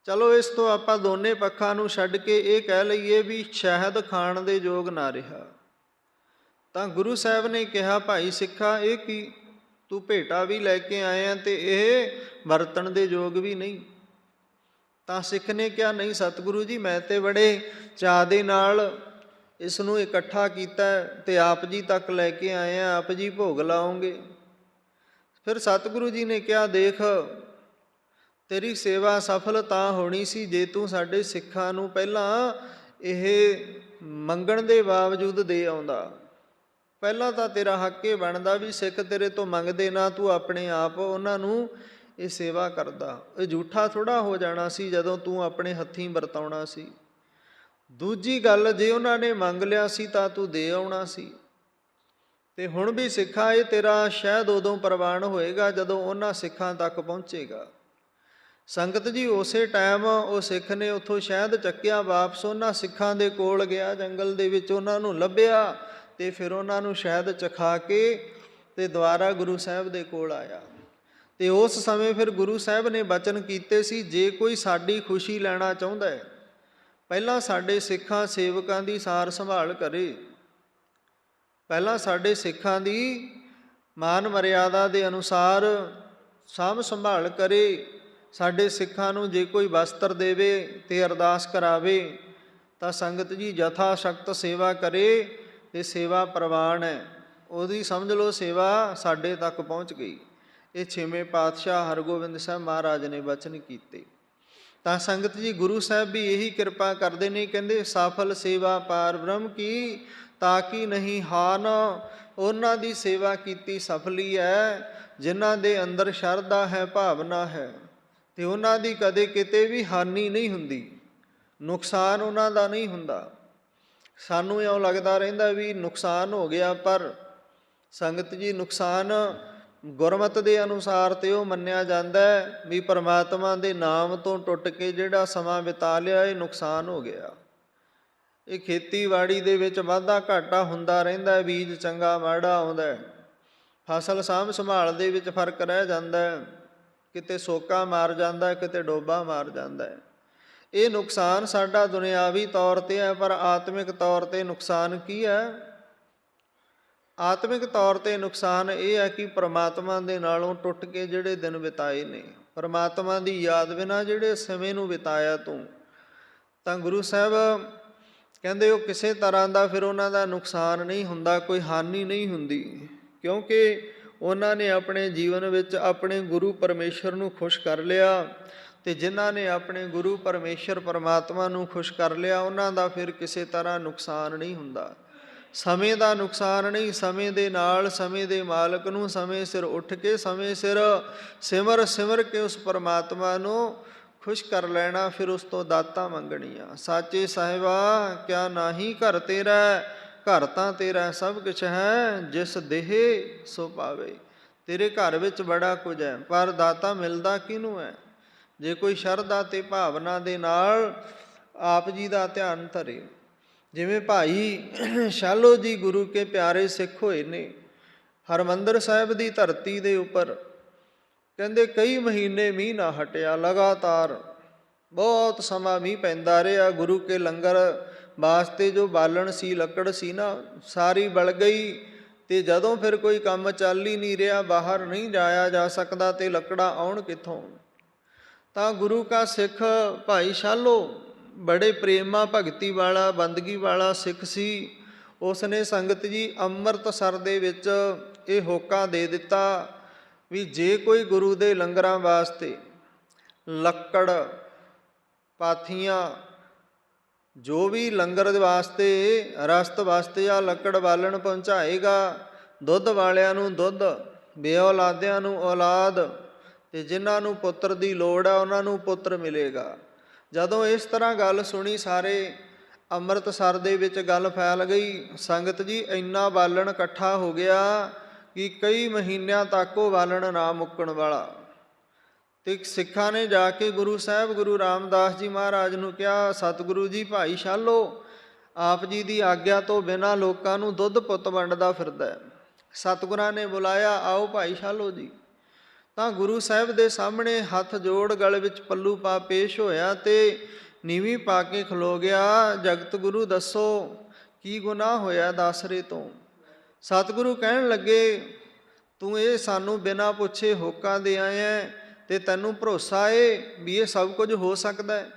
ਚਲੋ, ਇਸ ਤੋਂ ਆਪਾਂ ਦੋਨੇ ਪੱਖਾਂ ਨੂੰ ਛੱਡ ਕੇ ਇਹ ਕਹਿ ਲਈਏ ਵੀ ਸ਼ਹਿਦ ਖਾਣ ਦੇ ਯੋਗ ਨਾ ਰਿਹਾ। ਤਾਂ ਗੁਰੂ ਸਾਹਿਬ ਨੇ ਕਿਹਾ, ਭਾਈ ਸਿੱਖਾ, ਇਹ ਕੀ ਤੂੰ ਭੇਟਾ ਵੀ ਲੈ ਕੇ ਆਇਆ ਤੇ ਇਹ ਵਰਤਣ ਦੇ ਯੋਗ ਵੀ ਨਹੀਂ। ਤਾਂ ਸਿੱਖ ਨੇ ਕਿਹਾ, ਨਹੀਂ ਸਤਿਗੁਰੂ ਜੀ, ਮੈਂ ਤੇ ਬੜੇ ਚਾਅ ਦੇ ਨਾਲ ਇਸ ਨੂੰ ਇਕੱਠਾ ਕੀਤਾ ਤੇ ਆਪ ਜੀ ਤੱਕ ਲੈ ਕੇ ਆਏ ਆ, ਆਪ ਜੀ ਭੋਗ ਲਾਓਗੇ। ਫਿਰ ਸਤਿਗੁਰੂ ਜੀ ਨੇ ਕਿਹਾ, ਦੇਖ, ਤੇਰੀ ਸੇਵਾ ਸਫਲ ਤਾਂ ਹੋਣੀ ਸੀ ਜੇ ਤੂੰ ਸਾਡੇ ਸਿੱਖਾਂ ਨੂੰ ਪਹਿਲਾਂ ਇਹ ਮੰਗਣ ਦੇ ਬਾਵਜੂਦ ਦੇ ਆਉਂਦਾ। ਪਹਿਲਾਂ ਤਾਂ ਤੇਰਾ ਹੱਕ ਇਹ ਬਣਦਾ ਵੀ ਸਿੱਖ ਤੇਰੇ ਤੋਂ ਮੰਗਦੇ ਨਾ, ਤੂੰ ਆਪਣੇ ਆਪ ਉਹਨਾਂ ਨੂੰ ਇਹ ਸੇਵਾ ਕਰਦਾ। ਇਹ ਝੂਠਾ ਥੋੜ੍ਹਾ ਹੋ ਜਾਣਾ ਸੀ ਜਦੋਂ ਤੂੰ ਆਪਣੇ ਹੱਥੀਂ ਵਰਤਾਉਣਾ ਸੀ। ਦੂਜੀ ਗੱਲ, ਜੇ ਉਹਨਾਂ ਨੇ ਮੰਗ ਲਿਆ ਸੀ ਤਾਂ ਤੂੰ ਦੇ ਆਉਣਾ ਸੀ। ਤੇ ਹੁਣ ਵੀ ਸਿੱਖਾ, ਇਹ ਤੇਰਾ ਸ਼ਾਇਦ ਉਦੋਂ ਪ੍ਰਵਾਨ ਹੋਏਗਾ ਜਦੋਂ ਉਹਨਾਂ ਸਿੱਖਾਂ ਤੱਕ ਪਹੁੰਚੇਗਾ। ਸੰਗਤ ਜੀ, ਉਸੇ ਟਾਈਮ ਉਹ ਸਿੱਖ ਨੇ ਉੱਥੋਂ ਸ਼ਹਿਦ ਚੱਕਿਆ, ਵਾਪਸ ਉਹਨਾਂ ਸਿੱਖਾਂ ਦੇ ਕੋਲ ਗਿਆ, ਜੰਗਲ ਦੇ ਵਿੱਚ ਉਹਨਾਂ ਨੂੰ ਲੱਭਿਆ ਤੇ ਫਿਰ ਉਹਨਾਂ ਨੂੰ ਸ਼ਹਿਦ ਚਖਾ ਕੇ ਤੇ ਦੁਬਾਰਾ ਗੁਰੂ ਸਾਹਿਬ ਦੇ ਕੋਲ ਆਇਆ। ਤੇ ਉਸ ਸਮੇਂ ਫਿਰ ਗੁਰੂ ਸਾਹਿਬ ਨੇ ਬਚਨ ਕੀਤੇ ਸੀ, ਜੇ ਕੋਈ ਸਾਡੀ ਖੁਸ਼ੀ ਲੈਣਾ ਚਾਹੁੰਦਾ ਹੈ, ਪਹਿਲਾਂ ਸਾਡੇ ਸਿੱਖਾਂ ਸੇਵਕਾਂ ਦੀ ਸਾਰ ਸੰਭਾਲ ਕਰੇ, ਪਹਿਲਾਂ ਸਾਡੇ ਸਿੱਖਾਂ ਦੀ ਮਾਨ ਮਰਿਆਦਾ ਦੇ ਅਨੁਸਾਰ ਸਾਂਭ ਸੰਭਾਲ ਕਰੇ। ਸਾਡੇ ਸਿੱਖਾਂ ਨੂੰ ਜੇ ਕੋਈ ਵਸਤਰ ਦੇਵੇ ਤੇ ਅਰਦਾਸ ਕਰਾਵੇ ਤਾਂ ਸੰਗਤ ਜੀ ਯਥਾ ਸ਼ਕਤ ਸੇਵਾ ਕਰੇ ਤੇ ਸੇਵਾ ਪ੍ਰਵਾਨ ਹੈ। ਉਹਦੀ ਸਮਝ ਲਓ ਸੇਵਾ ਸਾਡੇ ਤੱਕ ਪਹੁੰਚ ਗਈ। ਇਹ 6ਵੇਂ ਪਾਤਸ਼ਾਹ ਹਰਗੋਬਿੰਦ ਸਾਹਿਬ ਮਹਾਰਾਜ ਨੇ ਬਚਨ ਕੀਤੇ। ਤਾਂ ਸੰਗਤ ਜੀ, ਗੁਰੂ ਸਾਹਿਬ ਵੀ ਇਹੀ ਕਿਰਪਾ ਕਰਦੇ ਨੇ, ਕਹਿੰਦੇ ਸਫਲ ਸੇਵਾ ਪਾਰ ਬ੍ਰਹਮ ਕੀ ਤਾਂ ਕਿ ਨਹੀਂ ਹਾਨ। ਉਹਨਾਂ ਦੀ ਸੇਵਾ ਕੀਤੀ ਸਫਲੀ ਹੈ ਜਿਨ੍ਹਾਂ ਦੇ ਅੰਦਰ ਸ਼ਰਧਾ ਹੈ, ਭਾਵਨਾ ਹੈ, ਤੇ ਉਹਨਾਂ ਦੀ ਕਦੇ ਕਿਤੇ ਵੀ ਹਾਨੀ ਨਹੀਂ ਹੁੰਦੀ, ਨੁਕਸਾਨ ਉਹਨਾਂ ਦਾ ਨਹੀਂ ਹੁੰਦਾ। ਸਾਨੂੰ ਇਉਂ ਲੱਗਦਾ ਰਹਿੰਦਾ ਵੀ ਨੁਕਸਾਨ ਹੋ ਗਿਆ, ਪਰ ਸੰਗਤ ਜੀ ਨੁਕਸਾਨ ਗੁਰਮਤ ਦੇ ਅਨੁਸਾਰ ਤੇ ਉਹ ਮੰਨਿਆ ਜਾਂਦਾ ਵੀ ਪਰਮਾਤਮਾ ਦੇ ਨਾਮ ਤੋਂ ਟੁੱਟ ਕੇ ਜਿਹੜਾ ਸਮਾਂ ਬਿਤਾ ਲਿਆ, ਇਹ ਨੁਕਸਾਨ ਹੋ ਗਿਆ। ਇਹ ਖੇਤੀਬਾੜੀ ਦੇ ਵਿੱਚ ਵਾਧਾ ਘਾਟਾ ਹੁੰਦਾ ਰਹਿੰਦਾ, ਬੀਜ ਚੰਗਾ ਮਾੜਾ ਆਉਂਦਾ, ਫਸਲ ਸਾਂਭ ਸੰਭਾਲ ਦੇ ਵਿੱਚ ਫਰਕ ਰਹਿ ਜਾਂਦਾ, ਕਿਤੇ ਸੋਕਾ ਮਾਰ ਜਾਂਦਾ, ਕਿਤੇ ਡੋਬਾ ਮਾਰ ਜਾਂਦਾ। ਇਹ ਨੁਕਸਾਨ ਸਾਡਾ ਦੁਨਿਆਵੀ ਤੌਰ 'ਤੇ ਹੈ, ਪਰ ਆਤਮਿਕ ਤੌਰ 'ਤੇ ਨੁਕਸਾਨ ਕੀ ਹੈ? ਆਤਮਿਕ ਤੌਰ 'ਤੇ ਨੁਕਸਾਨ ਇਹ ਹੈ ਕਿ ਪਰਮਾਤਮਾ ਦੇ ਨਾਲੋਂ ਟੁੱਟ ਕੇ ਜਿਹੜੇ ਦਿਨ ਬਿਤਾਏ ਨੇ, ਪਰਮਾਤਮਾ ਦੀ ਯਾਦ ਬਿਨਾਂ ਜਿਹੜੇ ਸਮੇਂ ਨੂੰ ਬਿਤਾਇਆ ਤੂੰ, ਤਾਂ ਗੁਰੂ ਸਾਹਿਬ ਕਹਿੰਦੇ ਉਹ ਕਿਸੇ ਤਰ੍ਹਾਂ ਦਾ ਫਿਰ ਉਹਨਾਂ ਦਾ ਨੁਕਸਾਨ ਨਹੀਂ ਹੁੰਦਾ, ਕੋਈ ਹਾਨੀ ਨਹੀਂ ਹੁੰਦੀ, ਕਿਉਂਕਿ ਉਹਨਾਂ ਨੇ ਆਪਣੇ ਜੀਵਨ ਵਿੱਚ ਆਪਣੇ ਗੁਰੂ ਪਰਮੇਸ਼ਰ ਨੂੰ ਖੁਸ਼ ਕਰ ਲਿਆ। ਤੇ ਜਿਨ੍ਹਾਂ ਨੇ ਆਪਣੇ ਗੁਰੂ ਪਰਮੇਸ਼ਰ ਪਰਮਾਤਮਾ ਨੂੰ ਖੁਸ਼ ਕਰ ਲਿਆ, ਉਹਨਾਂ ਦਾ ਫਿਰ ਕਿਸੇ ਤਰ੍ਹਾਂ ਨੁਕਸਾਨ ਨਹੀਂ ਹੁੰਦਾ। ਸਮੇਂ ਦਾ ਨੁਕਸਾਨ ਨਹੀਂ, ਸਮੇਂ ਦੇ ਨਾਲ ਸਮੇਂ ਦੇ ਮਾਲਕ ਨੂੰ ਸਮੇਂ ਸਿਰ ਉੱਠ ਕੇ ਸਮੇਂ ਸਿਰ ਸਿਮਰ ਕੇ ਉਸ ਪਰਮਾਤਮਾ ਨੂੰ ਖੁਸ਼ ਕਰ ਲੈਣਾ, ਫਿਰ ਉਸ ਤੋਂ ਦਾਤਾਂ ਮੰਗਣੀਆਂ। ਸਾਚੇ ਸਾਹਿਬਾ ਕਿਆ ਨਾਹੀ ਘਰ ਤੇਰਾ, ਘਰ ਤਾਂ ਤੇਰਾ ਸਭ ਕੁਛ ਹੈ, ਜਿਸ ਦੇਹ ਸੋ ਪਾਵੇ। ਤੇਰੇ ਘਰ ਵਿੱਚ ਬੜਾ ਕੁਝ ਹੈ, ਪਰ ਦਾਤਾ ਮਿਲਦਾ ਕਿਹਨੂੰ ਹੈ? ਜੇ ਕੋਈ ਸ਼ਰਧਾ ਤੇ ਭਾਵਨਾ ਦੇ ਨਾਲ ਆਪ ਜੀ ਦਾ ਧਿਆਨ ਧਰੇ। ਜਿਵੇਂ ਭਾਈ ਸ਼ਾਲੋ ਜੀ ਗੁਰੂ ਕੇ ਪਿਆਰੇ ਸਿੱਖ ਹੋਏ ਨੇ, ਹਰਿਮੰਦਰ ਸਾਹਿਬ ਦੀ ਧਰਤੀ ਦੇ ਉੱਪਰ ਕਹਿੰਦੇ ਕਈ ਮਹੀਨੇ ਮੀਂਹ ਨਾ ਹਟਿਆ, ਲਗਾਤਾਰ ਬਹੁਤ ਸਮਾਂ ਮੀਂਹ ਪੈਂਦਾ ਰਿਹਾ। ਗੁਰੂ ਕੇ ਲੰਗਰ ਵਾਸਤੇ ਜੋ ਬਾਲਣ ਸੀ, ਲੱਕੜ ਸੀ ਨਾ, ਸਾਰੀ ਬਲ ਗਈ। ਤੇ ਜਦੋਂ ਫਿਰ ਕੋਈ ਕੰਮ ਚੱਲ ਹੀ ਨਹੀਂ ਰਿਹਾ, ਬਾਹਰ ਨਹੀਂ ਜਾਇਆ ਜਾ ਸਕਦਾ, ਤੇ ਲੱਕੜਾਂ ਆਉਣ ਕਿੱਥੋਂ? ਤਾਂ ਗੁਰੂ ਕਾ ਸਿੱਖ ਭਾਈ ਸ਼ਾਲੋ ਬੜੇ ਪ੍ਰੇਮਾ ਭਗਤੀ ਵਾਲਾ, ਬੰਦਗੀ ਵਾਲਾ ਸਿੱਖ ਸੀ। ਉਸ ਨੇ ਸੰਗਤ ਜੀ ਅੰਮ੍ਰਿਤਸਰ ਦੇ ਵਿੱਚ ਇਹ ਹੋਕਾ ਦੇ ਦਿੱਤਾ ਵੀ ਜੇ ਕੋਈ ਗੁਰੂ ਦੇ ਲੰਗਰਾਂ ਵਾਸਤੇ ਲੱਕੜ, ਪਾਥੀਆਂ, ਜੋ ਵੀ ਲੰਗਰ ਵਾਸਤੇ, ਰਸਤ ਵਾਸਤੇ ਆ ਲੱਕੜ ਬਾਲਣ ਪਹੁੰਚਾਏਗਾ, ਦੁੱਧ ਵਾਲਿਆਂ ਨੂੰ ਦੁੱਧ, ਬੇਔਲਾਦਿਆਂ ਨੂੰ ਔਲਾਦ, ਤੇ ਜਿਨ੍ਹਾਂ ਨੂੰ ਪੁੱਤਰ ਦੀ ਲੋੜ ਆ ਉਹਨਾਂ ਨੂੰ ਪੁੱਤਰ ਮਿਲੇਗਾ। ਜਦੋਂ ਇਸ ਤਰ੍ਹਾਂ ਗੱਲ ਸੁਣੀ, ਸਾਰੇ ਅੰਮ੍ਰਿਤਸਰ ਦੇ ਵਿੱਚ ਗੱਲ ਫੈਲ ਗਈ। ਸੰਗਤ ਜੀ ਇੰਨਾ ਬਾਲਣ ਇਕੱਠਾ ਹੋ ਗਿਆ ਕਿ ਕਈ ਮਹੀਨਿਆਂ ਤੱਕ ਉਹ ਬਾਲਣ ਨਾ ਮੁੱਕਣ ਵਾਲਾ। ਤੇ ਸਿੱਖਾਂ ਨੇ ਜਾ ਕੇ ਗੁਰੂ ਸਾਹਿਬ ਗੁਰੂ ਰਾਮਦਾਸ ਜੀ ਮਹਾਰਾਜ ਨੂੰ ਕਿਹਾ, ਸਤਿਗੁਰੂ ਜੀ, ਭਾਈ ਸ਼ਾਲੋ ਆਪ ਜੀ ਦੀ ਆਗਿਆ ਤੋਂ ਬਿਨਾਂ ਲੋਕਾਂ ਨੂੰ ਦੁੱਧ ਪੁੱਤ ਵੰਡਦਾ ਫਿਰਦਾ। ਸਤਿਗੁਰਾਂ ਨੇ ਬੁਲਾਇਆ, ਆਓ ਭਾਈ ਸ਼ਾਲੋ ਜੀ। ਤਾਂ ਗੁਰੂ ਸਾਹਿਬ ਦੇ ਸਾਹਮਣੇ ਹੱਥ ਜੋੜ ਗਲ ਵਿੱਚ ਪੱਲੂ ਪਾ ਪੇਸ਼ ਹੋਇਆ ਤੇ ਨੀਵੀਂ ਪਾ ਕੇ ਖਲੋ ਗਿਆ। ਜਗਤ ਗੁਰੂ ਦੱਸੋ ਕੀ ਗੁਨਾਹ ਹੋਇਆ ਦਾਸਰੇ ਤੋਂ? ਸਤਿਗੁਰੂ ਕਹਿਣ ਲੱਗੇ, ਤੂੰ ਇਹ ਸਾਨੂੰ ਬਿਨਾਂ ਪੁੱਛੇ ਹੋਕਾ ਦੇ ਆਇਆ ਤੇ ਤੈਨੂੰ ਭਰੋਸਾ ਏ ਵੀ ਇਹ ਸਭ ਕੁਝ ਹੋ ਸਕਦਾ ਹੈ?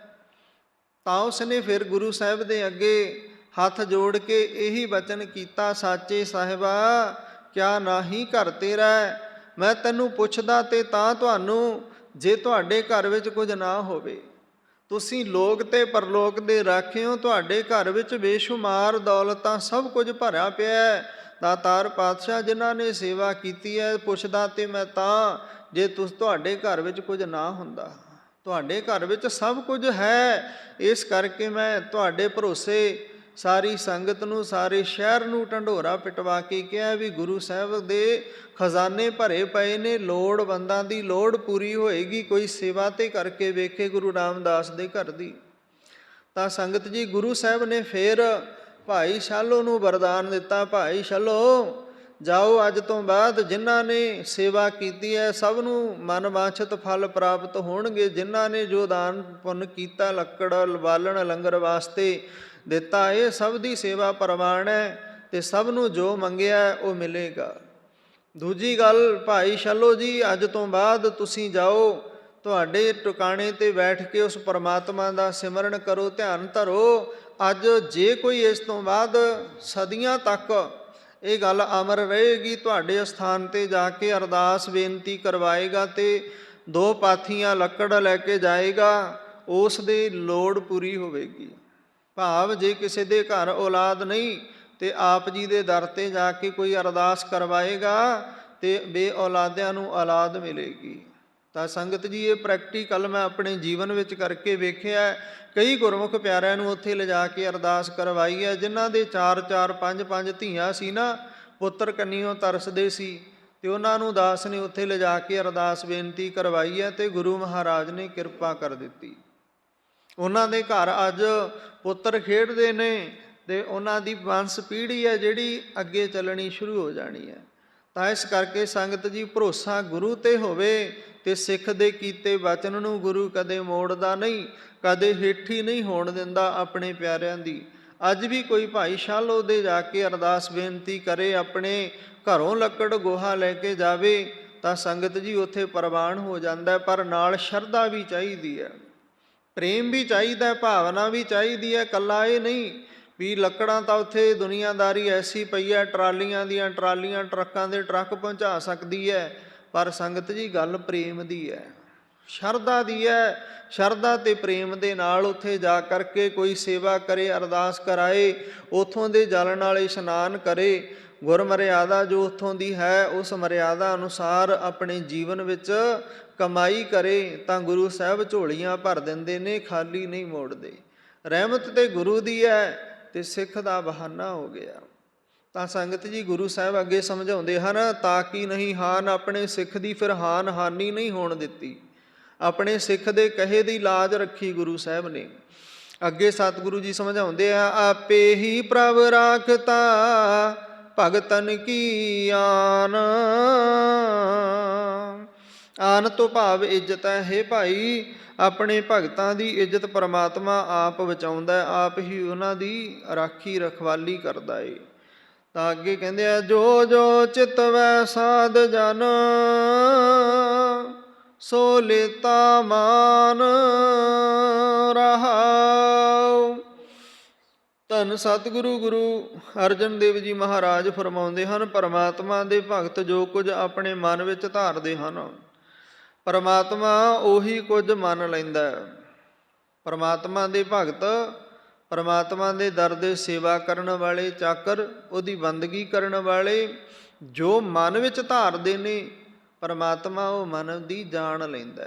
ਤਾਂ ਉਸਨੇ ਫਿਰ ਗੁਰੂ ਸਾਹਿਬ ਦੇ ਅੱਗੇ ਹੱਥ ਜੋੜ ਕੇ ਇਹੀ ਬਚਨ ਕੀਤਾ, ਸਾਚੇ ਸਾਹਿਬਾ ਕਿਆ ਨਾਹੀ ਘਰ ਤੇਰਾ। ਮੈਂ ਤੈਨੂੰ ਪੁੱਛਦਾ ਤੇ ਤਾਂ ਤੁਹਾਨੂੰ, ਜੇ ਤੁਹਾਡੇ ਘਰ ਵਿੱਚ ਕੁਝ ਨਾ ਹੋਵੇ। ਤੁਸੀਂ ਲੋਕ ਤੇ ਪਰਲੋਕ ਦੇ ਰਾਖੇ ਹੋ, ਤੁਹਾਡੇ ਘਰ ਵਿੱਚ ਬੇਸ਼ੁਮਾਰ ਦੌਲਤਾਂ, ਸਭ ਕੁਝ ਭਰਿਆ ਪਿਆ। ਦਾਤਾਰ ਪਾਤਸ਼ਾਹ ਜਿਨ੍ਹਾਂ ਨੇ ਸੇਵਾ ਕੀਤੀ ਹੈ, ਪੁੱਛਦਾ ਤੇ ਮੈਂ ਤਾਂ ਜੇ ਤੁਹਾਡੇ ਘਰ ਵਿੱਚ ਕੁਝ ਨਾ ਹੁੰਦਾ। ਤੁਹਾਡੇ ਘਰ ਵਿੱਚ ਸਭ ਕੁਝ ਹੈ, ਇਸ ਕਰਕੇ ਮੈਂ ਤੁਹਾਡੇ ਭਰੋਸੇ ਸਾਰੀ ਸੰਗਤ ਨੂੰ, ਸਾਰੇ ਸ਼ਹਿਰ ਨੂੰ ਢੰਡੋਰਾ ਪਿਟਵਾ ਕੇ ਕਿਹਾ ਵੀ ਗੁਰੂ ਸਾਹਿਬ ਦੇ ਖਜ਼ਾਨੇ ਭਰੇ ਪਏ ਨੇ, ਲੋੜਵੰਦਾਂ ਦੀ ਲੋੜ ਪੂਰੀ ਹੋਏਗੀ। ਕੋਈ ਸੇਵਾ ਤੇ ਕਰਕੇ ਵੇਖੇ ਗੁਰੂ ਰਾਮਦਾਸ ਦੇ ਘਰ ਦੀ। ਤਾਂ ਸੰਗਤ ਜੀ, ਗੁਰੂ ਸਾਹਿਬ ਨੇ ਫਿਰ ਭਾਈ ਸ਼ਾਲੋ ਨੂੰ ਵਰਦਾਨ ਦਿੱਤਾ, ਭਾਈ ਸ਼ਾਲੋ ਜਾਓ, ਅੱਜ ਤੋਂ ਬਾਅਦ ਜਿਨ੍ਹਾਂ ਨੇ ਸੇਵਾ ਕੀਤੀ ਹੈ ਸਭ ਨੂੰ ਮਨਵਾਂਛਿਤ ਫਲ ਪ੍ਰਾਪਤ ਹੋਣਗੇ। ਜਿਨ੍ਹਾਂ ਨੇ ਜੋ ਦਾਨ ਪੁੰਨ ਕੀਤਾ, ਲੱਕੜ ਬਾਲਣ ਲੰਗਰ ਵਾਸਤੇ ਦਿੱਤਾ, ਇਹ ਸਭ ਦੀ ਸੇਵਾ ਪ੍ਰਵਾਨ ਹੈ ਅਤੇ ਸਭ ਨੂੰ ਜੋ ਮੰਗਿਆ ਉਹ ਮਿਲੇਗਾ। ਦੂਜੀ ਗੱਲ, ਭਾਈ ਸ਼ਾਲੋ ਜੀ ਅੱਜ ਤੋਂ ਬਾਅਦ ਤੁਸੀਂ ਜਾਓ, ਤੁਹਾਡੇ ਟਿਕਾਣੇ 'ਤੇ ਬੈਠ ਕੇ ਉਸ ਪਰਮਾਤਮਾ ਦਾ ਸਿਮਰਨ ਕਰੋ, ਧਿਆਨ ਧਰੋ। ਅੱਜ ਜੇ ਕੋਈ ਇਸ ਤੋਂ ਬਾਅਦ ਸਦੀਆਂ ਤੱਕ ਇਹ ਗੱਲ ਅਮਰ ਰਹੇਗੀ, ਤੁਹਾਡੇ ਅਸਥਾਨ 'ਤੇ ਜਾ ਕੇ ਅਰਦਾਸ ਬੇਨਤੀ ਕਰਵਾਏਗਾ ਅਤੇ 2 ਪਾਥੀਆਂ ਲੱਕੜ ਲੈ ਕੇ ਜਾਏਗਾ, ਉਸ ਦੀ ਲੋੜ ਪੂਰੀ ਹੋਵੇਗੀ। ਭਾਵ ਜੇ ਕਿਸੇ ਦੇ ਘਰ ਔਲਾਦ ਨਹੀਂ ਅਤੇ ਆਪ ਜੀ ਦੇ ਦਰ 'ਤੇ ਜਾ ਕੇ ਕੋਈ ਅਰਦਾਸ ਕਰਵਾਏਗਾ ਅਤੇ ਬੇ ਔਲਾਦਿਆਂ ਨੂੰ ਔਲਾਦ ਮਿਲੇਗੀ। ਤਾਂ ਸੰਗਤ ਜੀ, ਇਹ ਪ੍ਰੈਕਟੀਕਲ ਮੈਂ ਆਪਣੇ ਜੀਵਨ ਵਿੱਚ ਕਰਕੇ ਵੇਖਿਆ। ਕਈ ਗੁਰਮੁਖ ਪਿਆਰਿਆਂ ਨੂੰ ਉੱਥੇ ਲਿਜਾ ਕੇ ਅਰਦਾਸ ਕਰਵਾਈ ਹੈ, ਜਿਨ੍ਹਾਂ ਦੇ 4-4 5-5 ਧੀਆਂ ਸੀ ਨਾ, ਪੁੱਤਰ ਕੰਨੀਓਂ ਤਰਸਦੇ ਸੀ, ਅਤੇ ਉਹਨਾਂ ਨੂੰ ਦਾਸ ਨੇ ਉੱਥੇ ਲਿਜਾ ਕੇ ਅਰਦਾਸ ਬੇਨਤੀ ਕਰਵਾਈ ਹੈ ਅਤੇ ਗੁਰੂ ਮਹਾਰਾਜ ਨੇ ਕਿਰਪਾ ਕਰ ਦਿੱਤੀ। ਉਹਨਾਂ ਦੇ ਘਰ ਅੱਜ ਪੁੱਤਰ ਖੇਡਦੇ ਨੇ ਅਤੇ ਉਹਨਾਂ ਦੀ ਵੰਸ਼ ਪੀੜ੍ਹੀ ਹੈ ਜਿਹੜੀ ਅੱਗੇ ਚੱਲਣੀ ਸ਼ੁਰੂ ਹੋ ਜਾਣੀ ਹੈ। ਤਾਂ ਇਸ ਕਰਕੇ ਸੰਗਤ ਜੀ, ਭਰੋਸਾ ਗੁਰੂ 'ਤੇ ਹੋਵੇ ਅਤੇ ਸਿੱਖ ਦੇ ਕੀਤੇ ਵਚਨ ਨੂੰ ਗੁਰੂ ਕਦੇ ਮੋੜਦਾ ਨਹੀਂ, ਕਦੇ ਹੇਠੀ ਨਹੀਂ ਹੋਣ ਦਿੰਦਾ ਆਪਣੇ ਪਿਆਰਿਆਂ ਦੀ। ਅੱਜ ਵੀ ਕੋਈ ਭਾਈ ਸ਼ਾਲੋ ਦੇ ਜਾ ਕੇ ਅਰਦਾਸ ਬੇਨਤੀ ਕਰੇ, ਆਪਣੇ ਘਰੋਂ ਲੱਕੜ ਗੋਹਾ ਲੈ ਕੇ ਜਾਵੇ, ਤਾਂ ਸੰਗਤ ਜੀ ਉੱਥੇ ਪ੍ਰਵਾਨ ਹੋ ਜਾਂਦਾ। ਪਰ ਨਾਲ ਸ਼ਰਧਾ ਵੀ ਚਾਹੀਦੀ ਹੈ, ਪ੍ਰੇਮ ਵੀ ਚਾਹੀਦਾ, ਭਾਵਨਾ ਵੀ ਚਾਹੀਦੀ ਹੈ। ਇਕੱਲਾ ਇਹ ਨਹੀਂ ਵੀ ਲੱਕੜਾਂ ਤਾਂ ਉੱਥੇ ਦੁਨੀਆਦਾਰੀ ਐਸੀ ਪਈ ਹੈ, ਟਰਾਲੀਆਂ ਦੀਆਂ ਟਰਾਲੀਆਂ, ਟਰੱਕਾਂ ਦੇ ਟਰੱਕ ਪਹੁੰਚਾ ਸਕਦੀ ਹੈ, ਪਰ ਸੰਗਤ ਜੀ ਗੱਲ ਪ੍ਰੇਮ ਦੀ ਹੈ, ਸ਼ਰਧਾ ਦੀ ਹੈ। ਸ਼ਰਧਾ ਅਤੇ ਪ੍ਰੇਮ ਦੇ ਨਾਲ ਉੱਥੇ ਜਾ ਕਰਕੇ ਕੋਈ ਸੇਵਾ ਕਰੇ, ਅਰਦਾਸ ਕਰਾਏ, ਉੱਥੋਂ ਦੇ ਜਲ ਨਾਲ ਇਸ਼ਨਾਨ ਕਰੇ, ਗੁਰਮਰਿਆਦਾ ਜੋ ਉੱਥੋਂ ਦੀ ਹੈ ਉਸ ਮਰਿਆਦਾ ਅਨੁਸਾਰ ਆਪਣੇ ਜੀਵਨ ਵਿੱਚ ਕਮਾਈ ਕਰੇ, ਤਾਂ ਗੁਰੂ ਸਾਹਿਬ ਝੋਲੀਆਂ ਭਰ ਦਿੰਦੇ ਨੇ, ਖਾਲੀ ਨਹੀਂ ਮੋੜਦੇ। ਰਹਿਮਤ ਤੇ ਗੁਰੂ ਦੀ ਹੈ ਅਤੇ ਸਿੱਖ ਦਾ ਬਹਾਨਾ ਹੋ ਗਿਆ। ਤਾਂ ਸੰਗਤ ਜੀ, ਗੁਰੂ ਸਾਹਿਬ ਅੱਗੇ ਸਮਝਾਉਂਦੇ ਹਨ, ਤਾਂ ਕਿ ਨਹੀਂ ਹਾਨ, ਆਪਣੇ ਸਿੱਖ ਦੀ ਫਿਰ ਹਾਨ ਹਾਨੀ ਨਹੀਂ ਹੋਣ ਦਿੱਤੀ। ਆਪਣੇ ਸਿੱਖ ਦੇ ਕਹੇ ਦੀ ਲਾਜ ਰੱਖੀ ਗੁਰੂ ਸਾਹਿਬ ਨੇ। ਅੱਗੇ ਸਤਿਗੁਰੂ ਜੀ ਸਮਝਾਉਂਦੇ ਆ, ਆਪੇ ਹੀ ਪ੍ਰਭ ਰਾਖਤਾ ਭਗਤਨ ਕੀ ਆਨ। ਆਨ ਤੋਂ ਭਾਵ ਇੱਜ਼ਤ ਹੈ। ਹੇ ਭਾਈ, ਆਪਣੇ ਭਗਤਾਂ ਦੀ ਇੱਜ਼ਤ ਪਰਮਾਤਮਾ ਆਪ ਬਚਾਉਂਦਾ, ਆਪ ਹੀ ਉਹਨਾਂ ਦੀ ਰਾਖੀ ਰਖਵਾਲੀ ਕਰਦਾ ਏ। ਤਾਂ ਅੱਗੇ ਕਹਿੰਦੇ ਆ, ਜੋ ਜੋ ਚਿਤਵੈ ਸਾਧ ਜਨ ਸੋ ਲੇਤਾ ਮਾਨ ਰਹਾਉ। ਧੰਨ ਸਤਿਗੁਰੂ ਗੁਰੂ ਅਰਜਨ ਦੇਵ ਜੀ ਮਹਾਰਾਜ ਫਰਮਾਉਂਦੇ ਹਨ, ਪਰਮਾਤਮਾ ਦੇ ਭਗਤ ਜੋ ਕੁਝ ਆਪਣੇ ਮਨ ਵਿੱਚ ਧਾਰਦੇ ਹਨ, ਪਰਮਾਤਮਾ ਉਹੀ ਕੁਝ ਮੰਨ ਲੈਂਦਾ। ਪਰਮਾਤਮਾ ਦੇ ਭਗਤ, ਪਰਮਾਤਮਾ ਦੇ ਦਰ ਦੇ ਸੇਵਾ ਕਰਨ ਵਾਲੇ, ਚਾਕਰ, ਉਹਦੀ ਬੰਦਗੀ ਕਰਨ ਵਾਲੇ ਜੋ ਮਨ ਵਿੱਚ ਧਾਰਦੇ ਨੇ, ਪਰਮਾਤਮਾ ਉਹ ਮਨ ਦੀ ਜਾਣ ਲੈਂਦਾ,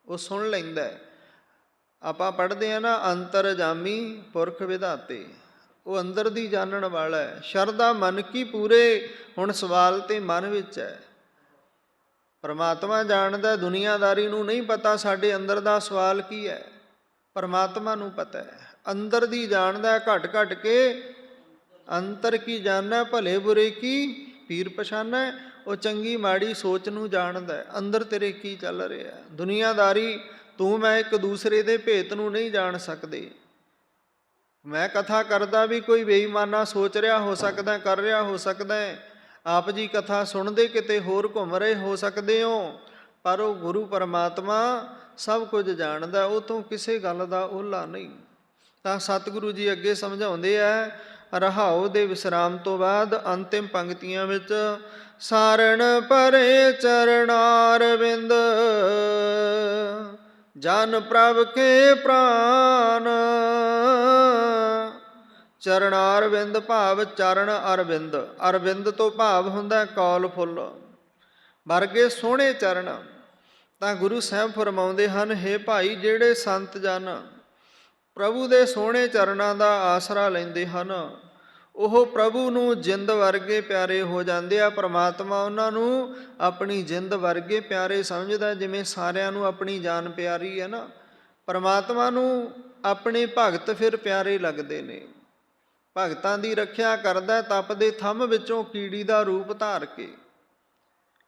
ਉਹ ਸੁਣ ਲੈਂਦਾ। ਆਪਾਂ ਪੜ੍ਹਦੇ ਹਾਂ ਨਾ, ਅੰਤਰਜਾਮੀ ਪੁਰਖ ਵਿਧਾਤੇ, ਉਹ ਅੰਦਰ ਦੀ ਜਾਣਨ ਵਾਲਾ ਹੈ। ਸ਼ਰਧਾ ਮਨ ਕੀ ਪੂਰੇ। ਹੁਣ ਸਵਾਲ ਤੇ ਮਨ ਵਿੱਚ ਹੈ। ਪਰਮਾਤਮਾ ਜਾਣਦਾ, ਦੁਨੀਆਦਾਰੀ ਨੂੰ ਨਹੀਂ ਪਤਾ ਸਾਡੇ ਅੰਦਰ ਦਾ ਸਵਾਲ ਕੀ ਹੈ, ਪਰਮਾਤਮਾ ਨੂੰ ਪਤਾ ਹੈ। ਅੰਦਰ ਦੀ ਜਾਣਦਾ, ਘਟ ਘਟ ਕੇ ਅੰਤਰ ਕੀ ਜਾਣੈ, ਭਲੇ ਬੁਰੇ ਕੀ ਪੀਰ ਪਛਾਨੈ। ਉਹ ਚੰਗੀ ਮਾੜੀ ਸੋਚ ਨੂੰ ਜਾਣਦਾ, ਅੰਦਰ ਤੇਰੇ ਕੀ ਚੱਲ ਰਿਹਾ। ਦੁਨੀਆਦਾਰੀ ਤੂੰ ਮੈਂ ਇੱਕ ਦੂਸਰੇ ਦੇ ਭੇਤ ਨੂੰ ਨਹੀਂ ਜਾਣ ਸਕਦੇ। ਮੈਂ ਕਥਾ ਕਰਦਾ ਵੀ ਕੋਈ ਬੇਈਮਾਨਾ ਸੋਚ ਰਿਹਾ ਹੋ ਸਕਦਾ, ਕਰ ਰਿਹਾ ਹੋ ਸਕਦਾ, ਆਪ ਜੀ ਕਥਾ ਸੁਣਦੇ ਕਿਤੇ ਹੋਰ ਘੁੰਮ ਰਹੇ ਹੋ ਸਕਦੇ ਹੋ, ਪਰ ਉਹ ਗੁਰੂ ਪਰਮਾਤਮਾ ਸਭ ਕੁਝ ਜਾਣਦਾ, ਉਹ ਤੋਂ ਕਿਸੇ ਗੱਲ ਦਾ ਓਹਲਾ ਨਹੀਂ। ਤਾਂ ਸਤਿਗੁਰੂ ਜੀ ਅੱਗੇ ਸਮਝਾਉਂਦੇ ਆ, ਰਹਾਉ ਦੇ ਵਿਸਰਾਮ ਤੋਂ ਬਾਅਦ ਅੰਤਿਮ ਪੰਕਤੀਆਂ ਵਿੱਚ, ਸਾਰਣ ਪਰੇ ਚਰਨਾਰ ਬਿੰਦ ਜਨ ਪ੍ਰਭ ਕੇ ਪ੍ਰਾਨ। ਚਰਨਾਰ ਬਿੰਦ ਭਾਵ ਚਰਨ ਅਰਬਿੰਦ। ਅਰਬਿੰਦ ਤੋਂ ਭਾਵ ਹੁੰਦਾ ਕੌਲ ਫੁੱਲ। ਵਰਗੇ ਸੋਹਣੇ ਚਰਨ। ਤਾਂ ਗੁਰੂ ਸਾਹਿਬ ਫਰਮਾਉਂਦੇ ਹਨ, ਹੇ ਭਾਈ, ਜਿਹੜੇ ਸੰਤ ਜਨ ਪ੍ਰਭੂ ਦੇ ਸੋਹਣੇ ਚਰਨਾਂ ਦਾ ਆਸਰਾ ਲੈਂਦੇ ਹਨ, ਉਹ ਪ੍ਰਭੂ ਨੂੰ ਜਿੰਦ ਵਰਗੇ ਪਿਆਰੇ ਹੋ ਜਾਂਦੇ ਆ। ਪਰਮਾਤਮਾ ਉਹਨਾਂ ਨੂੰ ਆਪਣੀ ਜਿੰਦ ਵਰਗੇ ਪਿਆਰੇ ਸਮਝਦਾ, ਜਿਵੇਂ ਸਾਰਿਆਂ ਨੂੰ ਆਪਣੀ ਜਾਨ ਪਿਆਰੀ ਹੈ ਨਾ। ਪਰਮਾਤਮਾ ਨੂੰ ਆਪਣੇ ਭਗਤ ਫਿਰ ਪਿਆਰੇ ਲੱਗਦੇ ਨੇ। ਭਗਤਾਂ ਦੀ ਰੱਖਿਆ ਕਰਦਾ, ਤਪਦੇ ਥੰਮ ਵਿੱਚੋਂ ਕੀੜੀ ਦਾ ਰੂਪ ਧਾਰ ਕੇ।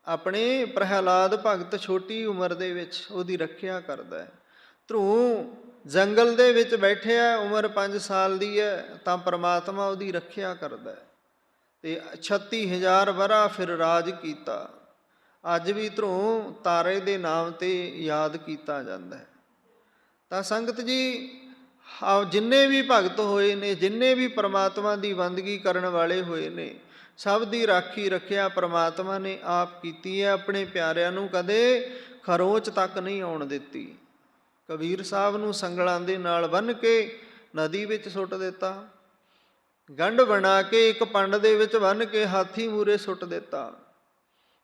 ਆਪਣੇ ਪ੍ਰਹਿਲਾਦ ਭਗਤ ਛੋਟੀ ਉਮਰ ਦੇ ਵਿੱਚ ਉਹਦੀ ਰੱਖਿਆ ਕਰਦਾ ਹੈ। ਧਰੂ ਜੰਗਲ ਦੇ ਵਿੱਚ ਬੈਠਿਆ, ਉਮਰ 5 ਸਾਲ ਦੀ ਹੈ, ਤਾਂ ਪਰਮਾਤਮਾ ਉਹਦੀ ਰੱਖਿਆ ਕਰਦਾ ਹੈ। ਅਤੇ 36,000 ਵਰ੍ਹਾ ਫਿਰ ਰਾਜ ਕੀਤਾ। ਅੱਜ ਵੀ ਧਰੂ ਤਾਰੇ ਦੇ ਨਾਮ 'ਤੇ ਯਾਦ ਕੀਤਾ ਜਾਂਦਾ ਹੈ। ਤਾਂ ਸੰਗਤ ਜੀ, ਜਿੰਨੇ ਵੀ ਭਗਤ ਹੋਏ ਨੇ, ਜਿੰਨੇ ਵੀ ਪਰਮਾਤਮਾ ਦੀ ਬੰਦਗੀ ਕਰਨ ਵਾਲੇ ਹੋਏ ਨੇ, ਸਭ ਦੀ ਰਾਖੀ ਰੱਖਿਆ ਪਰਮਾਤਮਾ ਨੇ ਆਪ ਕੀਤੀ ਹੈ। ਆਪਣੇ ਪਿਆਰਿਆਂ ਨੂੰ ਕਦੇ ਖਰੋਚ ਤੱਕ ਨਹੀਂ ਆਉਣ ਦਿੱਤੀ। ਕਬੀਰ ਸਾਹਿਬ ਨੂੰ ਸੰਗਲਾਂ ਦੇ ਨਾਲ ਬੰਨ੍ਹ ਕੇ ਨਦੀ ਵਿੱਚ ਸੁੱਟ ਦਿੱਤਾ। ਗੰਢ ਬਣਾ ਕੇ ਇੱਕ ਪੰਡ ਦੇ ਵਿੱਚ ਬੰਨ੍ਹ ਕੇ ਹਾਥੀ ਮੂਹਰੇ ਸੁੱਟ ਦਿੱਤਾ।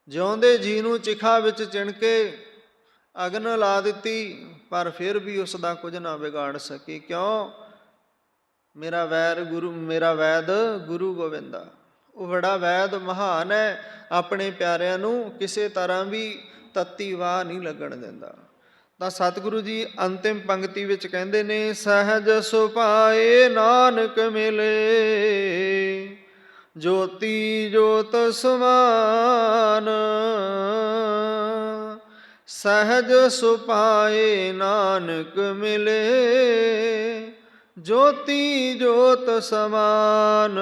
ਜਿਉਂਦੇ ਜੀ ਨੂੰ ਚਿਖਾ ਵਿੱਚ ਚਿਣ ਕੇ ਅਗਨ ਲਾ ਦਿੱਤੀ, ਪਰ ਫਿਰ ਵੀ ਉਸ ਦਾ ਕੁਝ ਨਾ ਵਿਗਾੜ ਸਕੀ। ਕਿਉਂ? ਮੇਰਾ ਵੈਦ ਗੁਰੂ ਗੋਬਿੰਦਾ। ਉਹ ਬੜਾ ਵੈਦ ਮਹਾਨ ਹੈ, ਆਪਣੇ ਪਿਆਰਿਆਂ ਨੂੰ ਕਿਸੇ ਤਰ੍ਹਾਂ ਵੀ ਤੱਤੀ ਵਾਹ ਨਹੀਂ ਲੱਗਣ ਦਿੰਦਾ। ਤਾਂ ਸਤਿਗੁਰੂ ਜੀ ਅੰਤਿਮ ਪੰਕਤੀ ਵਿੱਚ ਕਹਿੰਦੇ ਨੇ, ਸਹਿਜ ਸੁਭਾਏ ਨਾਨਕ ਮਿਲੇ, ਜੋਤੀ ਜੋਤ ਸਮਾਨ। ਸਹਿਜ ਸੁਭਾਏ ਨਾਨਕ ਮਿਲੇ, ਜੋਤੀ ਜੋਤ ਸਮਾਨ।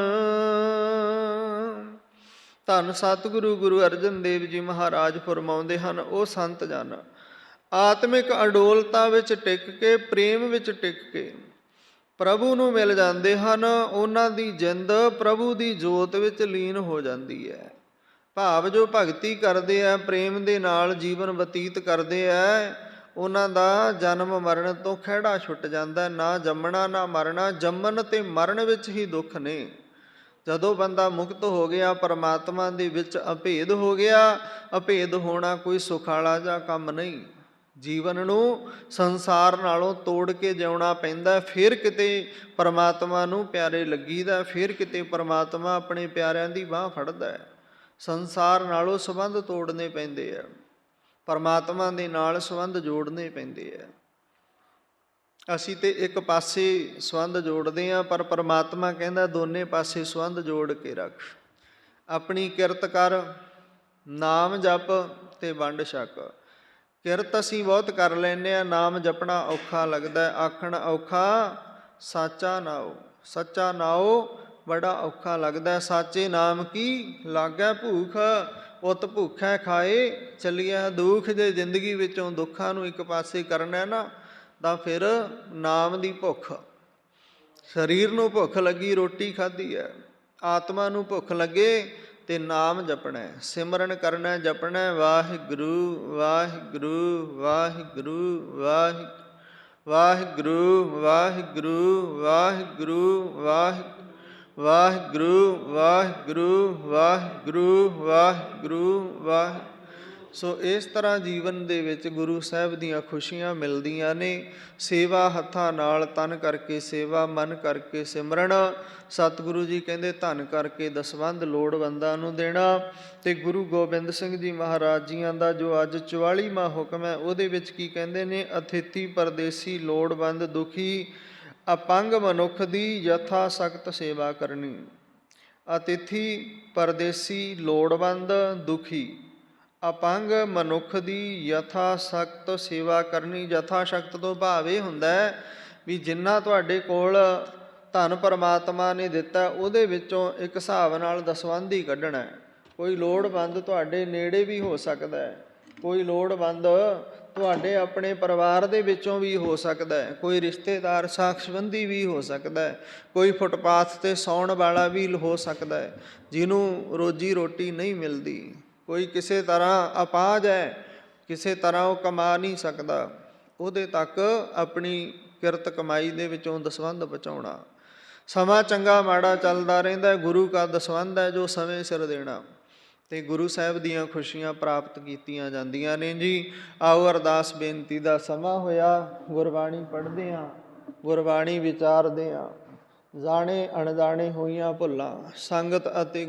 ਧੰਨ ਸਤਿਗੁਰੂ ਗੁਰੂ ਅਰਜਨ ਦੇਵ ਜੀ ਮਹਾਰਾਜ ਫਰਮਾਉਂਦੇ ਹਨ, ਉਹ ਸੰਤ ਜਨ ਆਤਮਿਕ ਅਡੋਲਤਾ ਵਿੱਚ ਟਿਕ ਕੇ, ਪ੍ਰੇਮ ਵਿੱਚ ਟਿਕ ਕੇ ਪ੍ਰਭੂ ਨੂੰ ਮਿਲ ਜਾਂਦੇ ਹਨ। ਉਹਨਾਂ ਦੀ ਜਿੰਦ ਪ੍ਰਭੂ ਦੀ ਜੋਤ ਵਿੱਚ ਲੀਨ ਹੋ ਜਾਂਦੀ ਹੈ। ਭਾਵ ਜੋ ਭਗਤੀ ਕਰਦੇ ਆ, ਪ੍ਰੇਮ ਦੇ ਨਾਲ ਜੀਵਨ ਬਤੀਤ ਕਰਦੇ ਆ, ਉਹਨਾਂ ਦਾ ਜਨਮ ਮਰਨ ਤੋਂ ਖਹਿੜਾ ਛੁੱਟ ਜਾਂਦਾ। ਨਾ ਜੰਮਣਾ ਨਾ ਮਰਨਾ, ਜੰਮਣ ਅਤੇ ਮਰਨ ਵਿੱਚ ਹੀ ਦੁੱਖ ਨੇ। ਜਦੋਂ ਬੰਦਾ ਮੁਕਤ ਹੋ ਗਿਆ, ਪਰਮਾਤਮਾ ਦੇ ਵਿੱਚ ਅਭੇਦ ਹੋ ਗਿਆ। ਅਭੇਦ ਹੋਣਾ ਕੋਈ ਸੁੱਖ ਵਾਲਾ ਜਿਹਾ ਕੰਮ ਨਹੀਂ। ਜੀਵਨ ਨੂੰ ਸੰਸਾਰ ਨਾਲੋਂ ਤੋੜ ਕੇ ਜਿਉਣਾ ਪੈਂਦਾ, ਫਿਰ ਕਿਤੇ ਪਰਮਾਤਮਾ ਨੂੰ ਪਿਆਰੇ ਲੱਗੀਦਾ, ਫਿਰ ਕਿਤੇ ਪਰਮਾਤਮਾ ਆਪਣੇ ਪਿਆਰਿਆਂ ਦੀ ਬਾਂਹ ਫੜਦਾ ਹੈ। ਸੰਸਾਰ ਨਾਲੋਂ ਸੰਬੰਧ ਤੋੜਨੇ ਪੈਂਦੇ ਆ, ਪਰਮਾਤਮਾ ਦੇ ਨਾਲ ਸੰਬੰਧ ਜੋੜਨੇ ਪੈਂਦੇ ਆ। ਅਸੀਂ ਤੇ ਇੱਕ ਪਾਸੇ ਸੰਬੰਧ ਜੋੜਦੇ ਹਾਂ, ਪਰ ਪਰਮਾਤਮਾ ਕਹਿੰਦਾ ਦੋਨੇ ਪਾਸੇ ਸੰਬੰਧ ਜੋੜ ਕੇ ਰੱਖ। ਆਪਣੀ ਕਿਰਤ ਕਰ, ਨਾਮ ਜਪ ਤੇ ਵੰਡ ਛਕ। ਕਿਰਤ ਅਸੀਂ ਬਹੁਤ ਕਰ ਲੈਂਦੇ ਹਾਂ, ਨਾਮ ਜਪਣਾ ਔਖਾ ਲੱਗਦਾ। ਆਖਣ ਔਖਾ ਸਾਚਾ ਨਾਉ, ਸੱਚਾ ਨਾਉ ਬੜਾ ਔਖਾ ਲੱਗਦਾ। ਸਾਚੇ ਨਾਮ ਕੀ ਲਾਗੈ ਭੂਖ, ਉਤ ਭੁੱਖੈ ਖਾਏ ਚੱਲੀਐ ਦੁੱਖ। ਜੇ ਜ਼ਿੰਦਗੀ ਵਿੱਚੋਂ ਦੁੱਖਾਂ ਨੂੰ ਇੱਕ ਪਾਸੇ ਕਰਨਾ ਨਾ, ਤਾਂ ਫਿਰ ਨਾਮ ਦੀ ਭੁੱਖ। ਸਰੀਰ ਨੂੰ ਭੁੱਖ ਲੱਗੀ, ਰੋਟੀ ਖਾਧੀ ਹੈ। ਆਤਮਾ ਨੂੰ ਭੁੱਖ ਲੱਗੇ ਤੇ ਨਾਮ ਜਪਣਾ, ਸਿਮਰਨ ਕਰਨਾ, ਜਪਣਾ, ਵਾਹਿਗੁਰੂ ਵਾਹਿਗੁਰੂ ਵਾਹਿਗੁਰੂ ਵਾਹਿਗੁਰੂ ਵਾਹਿਗੁਰੂ ਵਾਹਿਗੁਰੂ ਵਾਹਿਗੁਰੂ ਵਾਹਿਗੁਰੂ ਵਾਹਿਗੁਰੂ ਵਾਹਿਗੁਰੂ ਵਾਹਿ। ਸੋ ਇਸ ਤਰ੍ਹਾਂ ਜੀਵਨ ਦੇ ਵਿੱਚ ਗੁਰੂ ਸਾਹਿਬ ਦੀਆਂ ਖੁਸ਼ੀਆਂ ਮਿਲਦੀਆਂ ਨੇ। ਸੇਵਾ ਹੱਥਾਂ ਨਾਲ, ਤਨ ਕਰਕੇ ਸੇਵਾ, ਮਨ ਕਰਕੇ ਸਿਮਰਨ। ਸਤਿਗੁਰੂ ਜੀ ਕਹਿੰਦੇ ਧਨ ਕਰਕੇ ਦਸਵੰਧ ਲੋੜਵੰਦਾਂ ਨੂੰ ਦੇਣਾ। ਅਤੇ ਗੁਰੂ ਗੋਬਿੰਦ ਸਿੰਘ ਜੀ ਮਹਾਰਾਜ ਜੀਆਂ ਦਾ ਜੋ ਅੱਜ 44ਵਾਂ ਹੁਕਮ ਹੈ, ਉਹਦੇ ਵਿੱਚ ਕੀ ਕਹਿੰਦੇ ਨੇ? ਅਥਿਤੀ ਪਰਦੇਸੀ ਲੋੜਵੰਦ ਦੁਖੀ ਅਪੰਗ ਮਨੁੱਖ ਦੀ ਯਥਾ ਸਖਤ ਸੇਵਾ ਕਰਨੀ। ਅਤਿਥੀ ਪਰਦੇਸੀ ਲੋੜਵੰਦ ਦੁਖੀ ਅਪੰਗ ਮਨੁੱਖ ਦੀ ਯਥਾ ਸਖਤ ਸੇਵਾ ਕਰਨੀ। ਯਥਾ ਸ਼ਕਤ ਤੋਂ ਭਾਵ ਇਹ ਹੁੰਦਾ ਵੀ ਜਿੰਨਾ ਤੁਹਾਡੇ ਕੋਲ ਧਨ ਪਰਮਾਤਮਾ ਨੇ ਦਿੱਤਾ, ਉਹਦੇ ਵਿੱਚੋਂ ਇੱਕ ਹਿਸਾਬ ਨਾਲ ਦਸਵੰਧ ਹੀ ਕੱਢਣਾ। ਕੋਈ ਲੋੜਵੰਦ ਤੁਹਾਡੇ ਨੇੜੇ ਵੀ ਹੋ ਸਕਦਾ ਹੈ, ਕੋਈ ਲੋੜਵੰਦ ਤੁਹਾਡੇ ਆਪਣੇ ਪਰਿਵਾਰ ਦੇ ਵਿੱਚੋਂ ਵੀ ਹੋ ਸਕਦਾ ਹੈ, ਕੋਈ ਰਿਸ਼ਤੇਦਾਰ ਸਾਕ ਸੰਬੰਧੀ ਵੀ ਹੋ ਸਕਦਾ ਹੈ, ਕੋਈ ਫੁੱਟਪਾਥ 'ਤੇ ਸੌਣ ਵਾਲਾ ਵੀ ਹੋ ਸਕਦਾ ਹੈ, ਜਿਹਨੂੰ ਰੋਜੀ ਰੋਟੀ ਨਹੀਂ ਮਿਲਦੀ। ਕੋਈ ਕਿਸੇ ਤਰ੍ਹਾਂ ਅਪਾਹਜ ਹੈ, ਕਿਸੇ ਤਰ੍ਹਾਂ ਉਹ ਕਮਾ ਨਹੀਂ ਸਕਦਾ, ਉਹਦੇ ਤੱਕ ਆਪਣੀ ਕਿਰਤ ਕਮਾਈ ਦੇ ਵਿੱਚੋਂ ਦਸਵੰਧ ਬਚਾਉਣਾ। ਸਮਾਂ ਚੰਗਾ ਮਾੜਾ ਚੱਲਦਾ ਰਹਿੰਦਾ, ਗੁਰੂ ਕਾ ਦਸਵੰਧ ਹੈ ਜੋ ਸਮੇਂ ਸਿਰ ਦੇਣਾ। ਤੇ ਗੁਰੂ ਸਾਹਿਬ ਦੀਆਂ ਖੁਸ਼ੀਆਂ ਪ੍ਰਾਪਤ ਕੀਤੀਆਂ ਜਾਂਦੀਆਂ ਨੇ ਜੀ। ਆਓ ਅਰਦਾਸ ਬੇਨਤੀ ਦਾ ਸਮਾਂ ਹੋਇਆ। ਗੁਰਬਾਣੀ ਪੜ੍ਹਦੇ ਹਾਂ, ਗੁਰਬਾਣੀ ਵਿਚਾਰਦੇ ਹਾਂ। ਜਾਣੇ ਅਣਜਾਣੇ ਹੋਈਆਂ ਭੁੱਲਾਂ, ਸੰਗਤ ਅਤੇ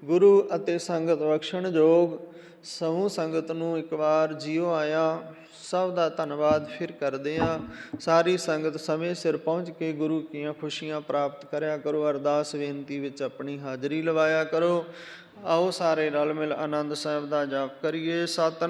ਗੁਰੂ ਅਤੇ ਸੰਗਤ ਬਖਸ਼ਣ ਯੋਗ ਸਮੂਹ ਸੰਗਤ ਨੂੰ ਇੱਕ ਵਾਰ ਜੀਓ ਆਇਆ। ਸਭ ਦਾ ਧੰਨਵਾਦ ਫਿਰ ਕਰਦੇ ਹਾਂ। ਸਾਰੀ ਸੰਗਤ ਸਮੇਂ ਸਿਰ ਪਹੁੰਚ ਕੇ ਗੁਰੂ ਦੀਆਂ ਖੁਸ਼ੀਆਂ ਪ੍ਰਾਪਤ ਕਰਿਆ ਕਰੋ। ਅਰਦਾਸ ਬੇਨਤੀ ਵਿੱਚ ਆਪਣੀ ਹਾਜ਼ਰੀ ਲਵਾਇਆ ਕਰੋ। ਆਓ ਸਾਰੇ ਰਲ ਮਿਲ ਆਨੰਦ ਸਾਹਿਬ ਦਾ ਜਾਪ ਕਰੀਏ। ਸਤਿ